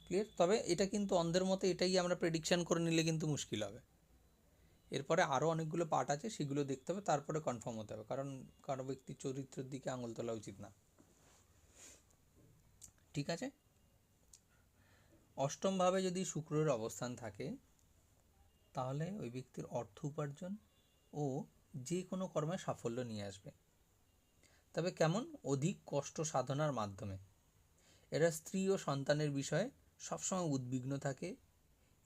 ক্লিয়ার? তবে এটা কিন্তু অন্ধের মতো এটাই আমরা প্রেডিকশান করে নিলে কিন্তু মুশকিল হবে। এরপরে আরও অনেকগুলো পার্ট আছে, সেগুলো দেখতে হবে, তারপরে কনফার্ম হতে হবে, কারণ কারো ব্যক্তির চরিত্রের দিকে আঙুল তোলা উচিত না। ঠিক আছে? অষ্টমভাবে যদি শুক্রের অবস্থান থাকে, তাহলে ওই ব্যক্তির অর্থ উপার্জন ও যে কোনো কর্মে সাফল্য নিয়ে আসবে। তবে কেমন? অধিক কষ্ট সাধনার মাধ্যমে। এরা স্ত্রী ও সন্তানের বিষয়ে সবসময় উদ্বিগ্ন থাকে।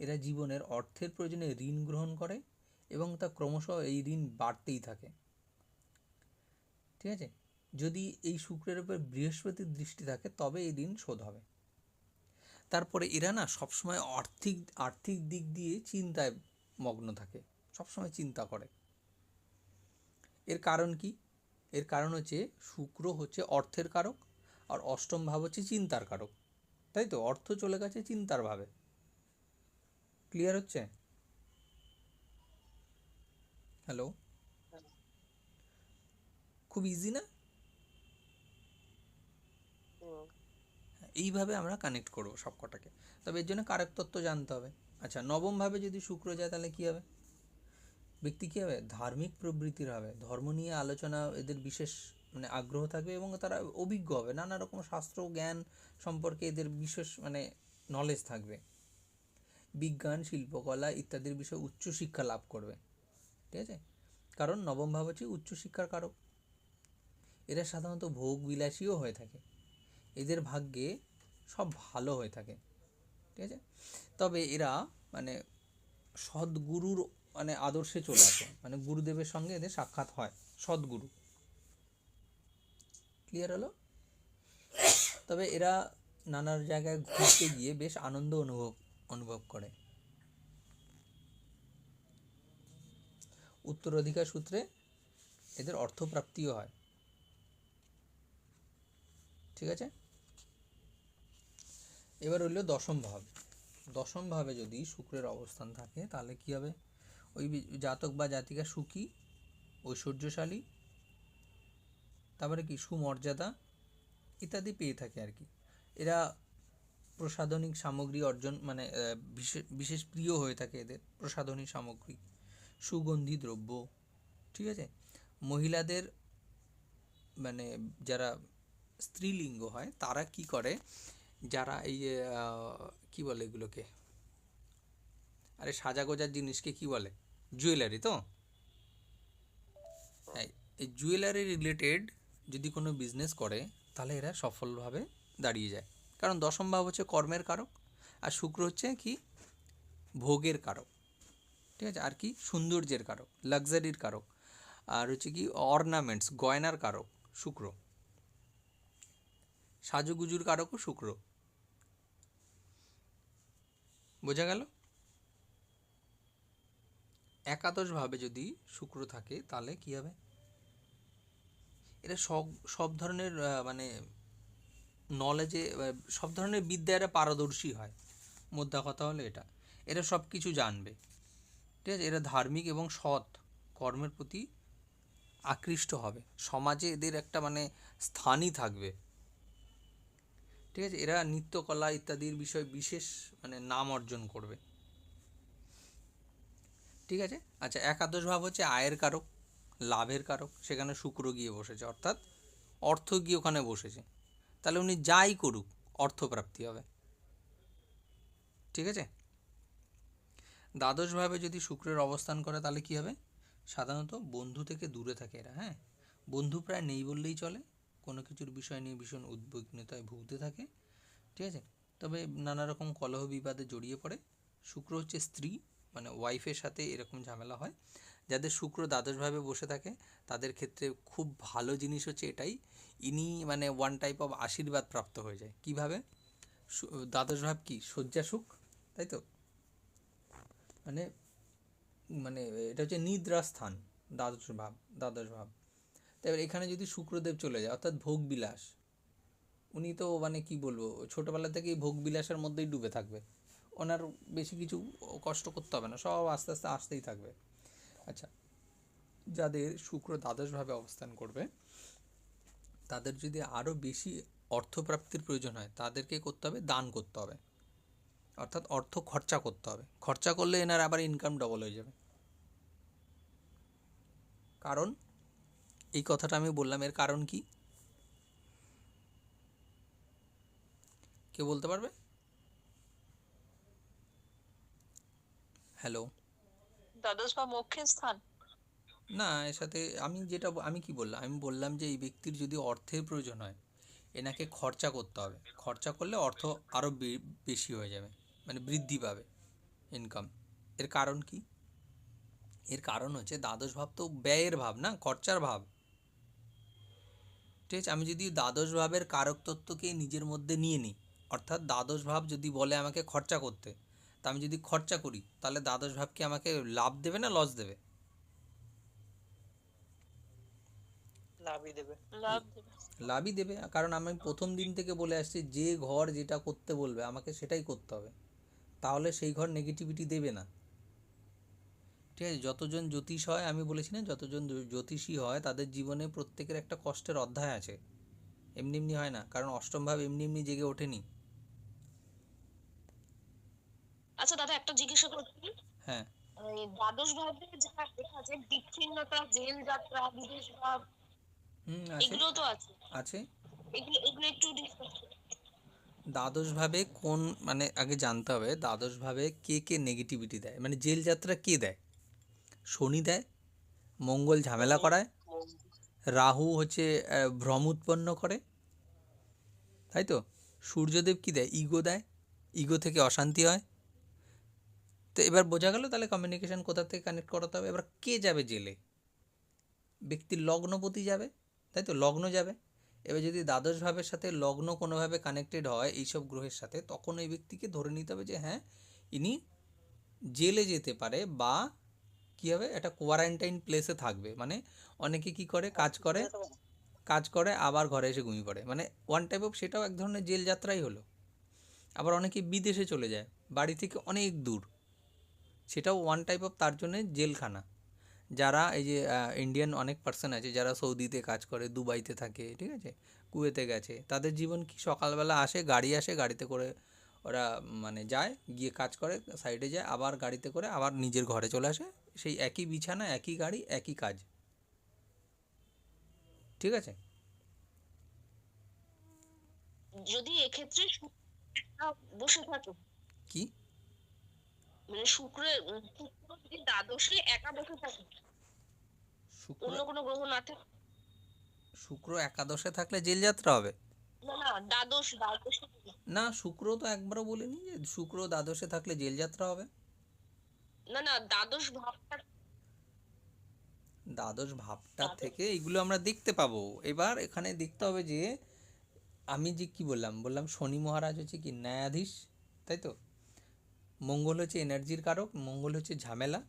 এরা জীবনের অর্থের প্রয়োজনে ঋণ গ্রহণ করে এবং তা ক্রমশ এই ঋণ বাড়তেই থাকে। ঠিক আছে? যদি এই শুক্রের উপর বৃহস্পতির দৃষ্টি থাকে, তবে এই ঋণ শোধ হবে। তারপরে এরা না সবসময় আর্থিক দিক দিয়ে চিন্তায় মগ্ন থাকে, সবসময় চিন্তা করে। এর কারণ কি? এর কারণ হচ্ছে শুক্র হচ্ছে অর্থের কারক, আর অষ্টম ভাব হচ্ছে চিন্তার কারক। তাই তো? অর্থ চলে গেছে চিন্তার ভাবে। ক্লিয়ার হচ্ছে? হ্যালো? খুব ইজি না? এইভাবে আমরা কানেক্ট করবো সব কটাকে। তবে এর জন্য কারক তত্ত্ব জানতে হবে। আচ্ছা, নবমভাবে যদি শুক্র যায় তাহলে কী হবে? ব্যক্তি কী হবে? ধার্মিক প্রবৃত্তির হবে, ধর্ম নিয়ে আলোচনা এদের বিশেষ আগ্রহ থাকবে, এবং তারা অভিজ্ঞ হবে, নানা রকম শাস্ত্র জ্ঞান সম্পর্কে এদের বিশেষ নলেজ থাকবে। বিজ্ঞান, শিল্পকলা ইত্যাদির বিষয়ে উচ্চশিক্ষা লাভ করবে। ঠিক আছে? কারণ নবম ভাব হচ্ছে উচ্চশিক্ষার কারক। এরা সাধারণত ভোগ বিলাসীও হয়ে থাকে, এদের ভাগ্যে সব ভালো হয়ে থাকে। ঠিক আছে? তবে এরা সদ্গুরুর আদর্শে চলে আসে, গুরুদেবের সঙ্গে এদের সাক্ষাৎ হয়, সদ্গুরু। ক্লিয়ার হলো? তবে এরা নানা জায়গায় ঘুরতে গিয়ে বেশ আনন্দ অনুভব করে। উত্তরাধিকার সূত্রে এদের অর্থপ্রাপ্তিও হয়। ঠিক আছে? এবার হইল দশম ভাব। দশম ভাবে যদি শুক্রের অবস্থান থাকে, তাহলে কি হবে? ওই জাতক বা জাতিকা সুখী, ঐশ্বর্যশালী, তারপরে কি সুমর্যাদা ইত্যাদি পেয়ে থাকে আর কি। এরা প্রসাধনিক সামগ্রী অর্জন বিশেষ প্রিয় হয়ে থাকে এদের প্রসাধনিক সামগ্রী, সুগন্ধি দ্রব্য। ঠিক আছে? মহিলাদের যারা স্ত্রীলিঙ্গ হয়, তারা কি করে, যারা এই কি বলে এগুলোকে, আরে সাজাগোজার জিনিসকে কি বলে? জুয়েলারি। তো এই জুয়েলারি রিলেটেড যদি কোনো বিজনেস করে, তাহলে এরা সফলভাবে দাঁড়িয়ে যায়। কারণ দশম ভাব হচ্ছে কর্মের কারক, আর শুক্র হচ্ছে কি? ভোগের কারক। ঠিক আছে? আর কি? সৌন্দর্যের কারক, লাক্সারির কারক, আর হচ্ছে কি অর্নামেন্টস, গয়নার কারক শুক্র, সাজুগুজুর কারকও শুক্র। বোঝা গেল? একাদশভাবে যদি শুক্র থাকে তাহলে কি হবে, এরা সব সব ধরনের মানে নলেজে, সব ধরনের বিদ্যায় এরা পারদর্শী হয়। মোদ্দা কথা হলো এটা, এরা সব কিছু জানবে, ঠিক আছে। এরা ধার্মিক এবং সৎ কর্মের প্রতি আকৃষ্ট হবে, সমাজে এদের একটা মানে স্থানই থাকবে, ঠিক আছে। এরা নৃত্যকলা ইত্যাদির বিষয়ে বিশেষ মানে নাম অর্জন করবে, ঠিক আছে। আচ্ছা, একাদশ ভাব হচ্ছে আয়ের কারক, লাভের কারক, সেখানে শুক্র গিয়ে বসেছে, অর্থাৎ অর্থ গিয়ে ওখানে বসেছে, তাহলে উনি যাই করুক অর্থপ্রাপ্তি হবে, ঠিক আছে। দ্বাদশভাবে যদি শুক্রের অবস্থান করে তাহলে কি হবে, সাধারণত বন্ধু থেকে দূরে থাকে এরা, হ্যাঁ, বন্ধু প্রায় নেই বললেই চলে, কোনো কিছুর বিষয় নিয়ে ভীষণ উদ্বিগ্নতায় ভুগতে থাকে, ঠিক আছে। তবে নানা রকম কলহ বিবাদে জড়িয়ে পড়ে। শুক্র হচ্ছে স্ত্রী মানে ওয়াইফের সাথে এরকম ঝামেলা হয়। যাদের শুক্র দ্বাদশভাবে বসে থাকে তাদের ক্ষেত্রে খুব ভালো জিনিস হচ্ছে এটাই, ইনি মানে ওয়ান টাইপ অফ আশীর্বাদ প্রাপ্ত হয়ে যায়। কিভাবে, দ্বাদশভাব কি শয্যা সুখ, তাই তো, মানে মানে এটা হচ্ছে নিদ্রা স্থান, দ্বাদশ ভাব। তারপর এখানে যদি শুক্রদেব চলে যায় অর্থাৎ ভোগ বিলাস, উনি তো মানে কি বলবো ছোটোবেলা থেকেই ভোগ বিলাসের মধ্যেই ডুবে থাকবে, ওনার বেশি কিছু কষ্ট করতে হবে না, সব আস্তে আস্তে আসতেই থাকবে। আচ্ছা, যাদের শুক্র দ্বাদশভাবে অবস্থান করবে তাদের যদি আরও বেশি অর্থপ্রাপ্তির প্রয়োজন হয় তাদেরকে করতে হবে দান করতে হবে, অর্থাৎ অর্থ খরচা করতে হবে, খরচা করলে এনার আবার ইনকাম ডবল হয়ে যাবে। কারণ এই কথাটা আমি বললাম, এর কারণ কি কেউ বলতে পারবে? হ্যালো। দ্বাদশ বা মোক্ষের স্থান। না, এর সাথে আমি কি বললাম, আমি বললাম যে এই ব্যক্তির যদি অর্থের প্রয়োজন হয় এনাকে খরচা করতে হবে, খরচা করলে অর্থ আরও বেশি হয়ে যাবে, মানে বৃদ্ধি পাবে ইনকাম। এর কারণ কি, এর কারণ হচ্ছে দ্বাদশ ভাব তো ব্যয়ের ভাব না, খরচার ভাব, ঠিক আছে। আমি যদি দ্বাদশ ভাবের কারক তত্ত্বকে নিজের মধ্যে নিয়ে নিই, অর্থাৎ দ্বাদশ ভাব যদি বলে আমাকে খরচা করতে, তা আমি যদি খরচা করি তাহলে দ্বাদশ ভাব কি আমাকে লাভ দেবে না লস দেবে? লাভই দেবে। লাভ দেবে। লাভই দেবে, কারণ আমি প্রথম দিন থেকে বলে আসছি যে ঘর যেটা করতে বলবে আমাকে সেটাই করতে হবে, তাহলে সেই ঘর নেগেটিভিটি দেবে না, ঠিক আছে। যতজন জ্যোতিষ হয়, আমি বলেছি না, যতজন জ্যোতিষী হয় তাদের জীবনে প্রত্যেকের একটা কষ্টের অধ্যায় আছে, এমনি এমনি হয় না, কারণ অষ্টম ভাব এমনি এমনি জেগে ওঠেনি। আচ্ছা দাদা, একটা জিজ্ঞাসা করছি, হ্যাঁ। এই দ্বাদশ ভাবে যেটা লেখা আছে বিচ্ছিন্নতা, জেল যাত্রা, বিদেশ ভাব, আছে, এগুলো তো আছে, আছে। এগুলো এগুলো একটু ডিসকাস। দ্বাদশভাবে কোন মানে আগে জানতে হবে দ্বাদশভাবে কে কে নেগেটিভিটি দেয়, মানে জেল যাত্রা কে দেয়, শনি দেয়, মঙ্গল ঝামেলা করায়, রাহু হচ্ছে ভ্রম উৎপন্ন করে, তাই তো, সূর্যদেব কি দেয়, ইগো দেয়, ইগো থেকে অশান্তি হয়। তো এবার বোঝা গেল তাহলে কমিউনিকেশন কোথা থেকে কানেক্ট করাতে হবে। এবার কে যাবে জেলে, ব্যক্তির লগ্নপতি যাবে, তাই তো, লগ্ন যাবে। এবার যদি দ্বাদশ ভাবের সাথে লগ্ন কোনোভাবে কানেক্টেড হয় এইসব গ্রহের সাথে, তখন এই ব্যক্তিকে ধরে নিতে হবে যে হ্যাঁ ইনি জেলে যেতে পারে, বা কী হবে একটা কোয়ারেন্টাইন প্লেসে থাকবে, মানে অনেকে কি করে কাজ করে আবার ঘরে এসে ঘুমিয়ে পড়ে, মানে ওয়ান টাইপ অফ সেটাও এক ধরনের জেল যাত্রাই হলো। আবার অনেকে বিদেশে চলে যায় বাড়ি থেকে অনেক দূর, সেটাও ওয়ান টাইপ অফ তার জন্যে জেলখানা। যারা এই যে ইন্ডিয়ান অনেক পার্সন আছে যারা সৌদিতে কাজ করে, দুবাইতে থাকে, ঠিক আছে, কুয়েতে গেছে, তাদের জীবন কি সকালবেলা আসে গাড়িতে করে ওরা মানে যায়, গিয়ে কাজ করে, সাইডে যায়, আবার গাড়িতে করে আবার নিজের ঘরে চলে আসে, সেই একই বিছানা, একই গাড়ি, একই কাজ, ঠিক আছে। যদি এক্ষেত্রে শুক্র একা বসে থাকে, কি মানে শুক্র যদি দ্বাদশে একা বসে থাকে, শুক্র, অন্য কোনো গ্রহ না থাকে, শুক্র একাদশে থাকলে জেল যাত্রা হবে? না না, দ্বাদশে না, শুক্র তো একবারও বলিনি যে শুক্র দ্বাদশে থাকলে জেল যাত্রা হবে। না না, দ্বাদশ ভাবটা দ্বাদশ ভাবটা থেকে এগুলো আমরা দেখতে পাবো। এবার এখানে দেখতে হবে যে আমি যে কি বললাম শনি মহারাজ হচ্ছে কি ন্যায়াধীশ, তাই তো, মঙ্গল হচ্ছে এনার্জির কারক, মঙ্গল হচ্ছে ঝামেলা,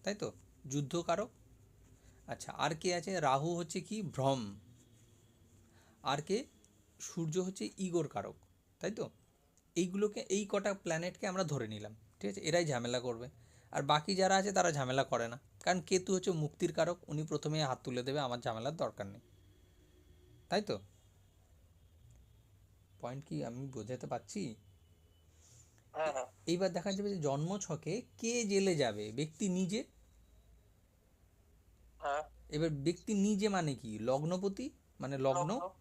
তাই তো, যুদ্ধকারক। আচ্ছা, আর কে আছে? রাহু হচ্ছে কি? ভ্রম। আর কে? সূর্য হচ্ছে ইগোর কারক, তাই তো। এইগুলোকে, এই কটা প্ল্যানেটকে আমরা ধরে নিলাম, ঠিক আছে, এরাই ঝামেলা করবে। আর বাকি যারা আছে তারা ঝামেলা করে না, কারণ কেতু হচ্ছে মুক্তির কারক, উনি প্রথমেই হাত তুলে দেবে, আমার ঝামেলার দরকার নেই, তাই তো। পয়েন্ট কি আমি বোঝাতে পারছি? হ্যাঁ হ্যাঁ এইবার দেখা যাবে যে জন্ম ছকে কে জেলে যাবে? ব্যক্তি নিজে। হ্যাঁ। এবার ব্যক্তি নিজে মানে কি? লগ্নপতি, মানে লগ্ন। লগ্ন।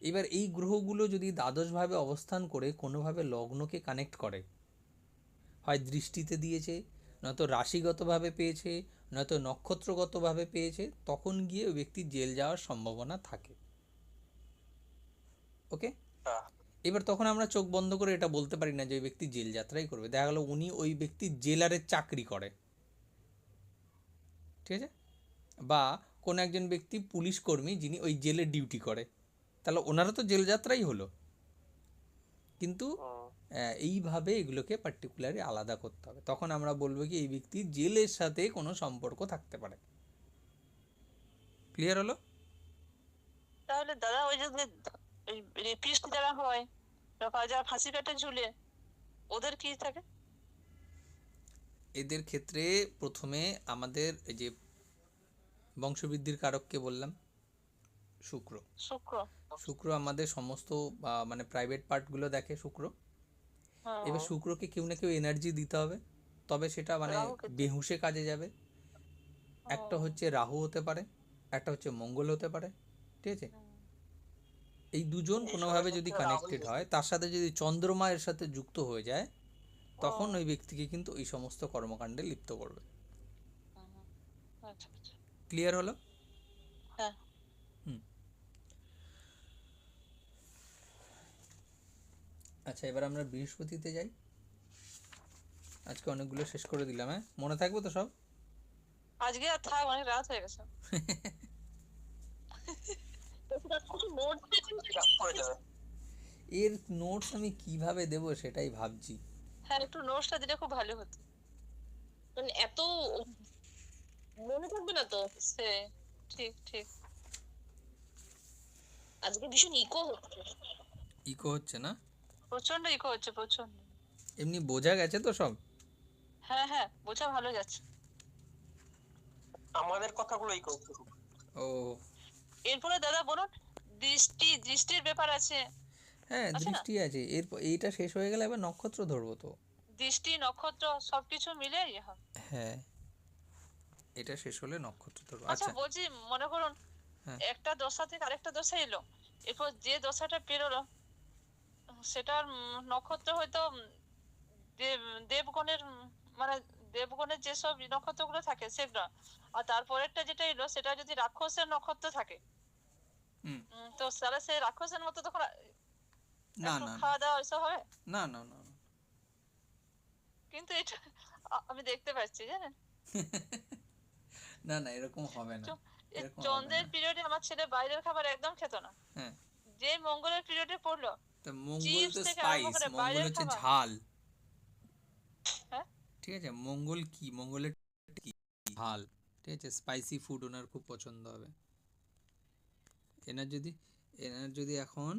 এবার এই গ্রহগুলো যদি দ্বাদশভাবে অবস্থান করে কোনোভাবে লগ্নকে কানেক্ট করে, হয় দৃষ্টিতে দিয়েছে, নয়তো রাশিগতভাবে পেয়েছে, নয়তো নক্ষত্রগতভাবে পেয়েছে, তখন গিয়ে ওই ব্যক্তির জেল যাওয়ার সম্ভাবনা থাকে। ওকে। হ্যাঁ এবার তখন আমরা চোখ বন্ধ করে এটা বলতে পারি না যে ওই ব্যক্তি জেল যাত্রাই করবে। দেখা গেলো উনি ওই ব্যক্তির জেলারের চাকরি করে, ঠিক আছে, বা কোনো একজন ব্যক্তি পুলিশ কর্মী যিনি ওই জেলে ডিউটি করে, তাহলে ওনারা তো জেল যাত্রাই হলো। কিন্তু হুম। এইভাবে এগুলোকে পার্টিকুলারলি আলাদা করতে হবে, তখন আমরা বলবো কি এই ব্যক্তি জেলের সাথে কোনো সম্পর্ক থাকতে পারে। ক্লিয়ার হলো? তাহলে দাদা ওই যে রেপিস্ট যারা হয় বা যারা ফাঁসি কাটে ঝুলে, ওদের কি থাকে? এদের ক্ষেত্রে প্রথমে আমাদের এই যে বংশবৃদ্ধির কারককে বললাম, শুক্র। শুক্র। শুক্র আমাদের সমস্ত মানে প্রাইভেট পার্টগুলো দেখে শুক্র। হ্যাঁ। এবার শুক্রকে কেউ না কেউ এনার্জি দিতে হবে, তবে সেটা মানে রাহু কেতু। বেহুশে কাজে যাবে। একটা হচ্ছে রাহু হতে পারে, একটা হচ্ছে মঙ্গল হতে পারে, ঠিক আছে। এই দুজন এই কোনোভাবে সময় যদি সবথেকে রাহুল কানেক্টেড বেশি। হয়, তার সাথে যদি চন্দ্রমা এর সাথে যুক্ত হয়ে যায়, তখন ওই ব্যক্তিকে কিন্তু এই সমস্ত কর্মকাণ্ডে লিপ্ত করবে। আচ্ছা আচ্ছা। ক্লিয়ার হলো? হ্যাঁ। হুম। আচ্ছা, এবার আমরা বৃহস্পতিতে যাই। আজকে অনেকগুলো শেষ করে দিলাম, হ্যাঁ, মনে থাকবে তো সব? আজকে আর থাক, অনেক রাত হয়ে গেছে। হয়ে যাবে। এর নোটস আমি কিভাবে দেব সেটাই ভাবছি। হ্যাঁ, একটু নোটসটা দিলে খুব ভালো হতো। মানে এত মনে থাকবে না তো সে। ঠিক ঠিক। আজকে ভীষণ ইকো হচ্ছে। ইকো হচ্ছে না? প্রচন্ড ইকো হচ্ছে, প্রচন্ড। এমনি বোঝা গেছে তো সব? হ্যাঁ হ্যাঁ, বোঝা ভালো যাচ্ছে। আমাদের কথাগুলোই করতে। ও এরপরে দাদা বলুন, দৃষ্টির ব্যাপার আছে। হ্যাঁ, আছে না? দৃষ্টি আছে। এরপর এইটা শেষ হয়ে গেলে এবার নক্ষত্র ধরবো তো। দৃষ্টি নক্ষত্র সবকিছু মিলে ইয়ে হবে। হ্যাঁ, এটা শেষ হলে নক্ষত্র ধরবো। আচ্ছা আচ্ছা। বলছি, মনে করুন হ্যাঁ। একটা দশা থেকে আরেকটা দশা এলো, এরপর যে দশাটা পেরোলো সেটার নক্ষত্র হয়তো দেব দেবগণের মানে দেবগণের যেসব নক্ষত্রগুলো থাকে সেগুলো, আর তারপরেরটা যেটা এলো সেটা যদি রাক্ষসের নক্ষত্র থাকে, হুম। তো তাহলে সেই রাক্ষসের মতো তখন না একটু না খাওয়া দাওয়া এসব হবে। না না না না। কিন্তু এটা আমি দেখতে পাচ্ছি, জানেন, না না, এরকম হবে না, এই এরকম হবে চন্দ্রের না। পিরিয়ডে আমার ছেলে বাইরের খাবার একদম খেত না। হ্যাঁ, যে মঙ্গলের পিরিয়ডে পড়লো, তো মঙ্গল চিপস তো থেকে আরম্ভ স্পাইস, করে মঙ্গল বাইরের হচ্ছে খাবার। ঝাল। হ্যাঁ। ঠিক আছে, মঙ্গল কি, মঙ্গলের কি? ঝাল। ঠিক আছে, স্পাইসি ফুড ওনার খুব পছন্দ হবে। এনার যদি এখন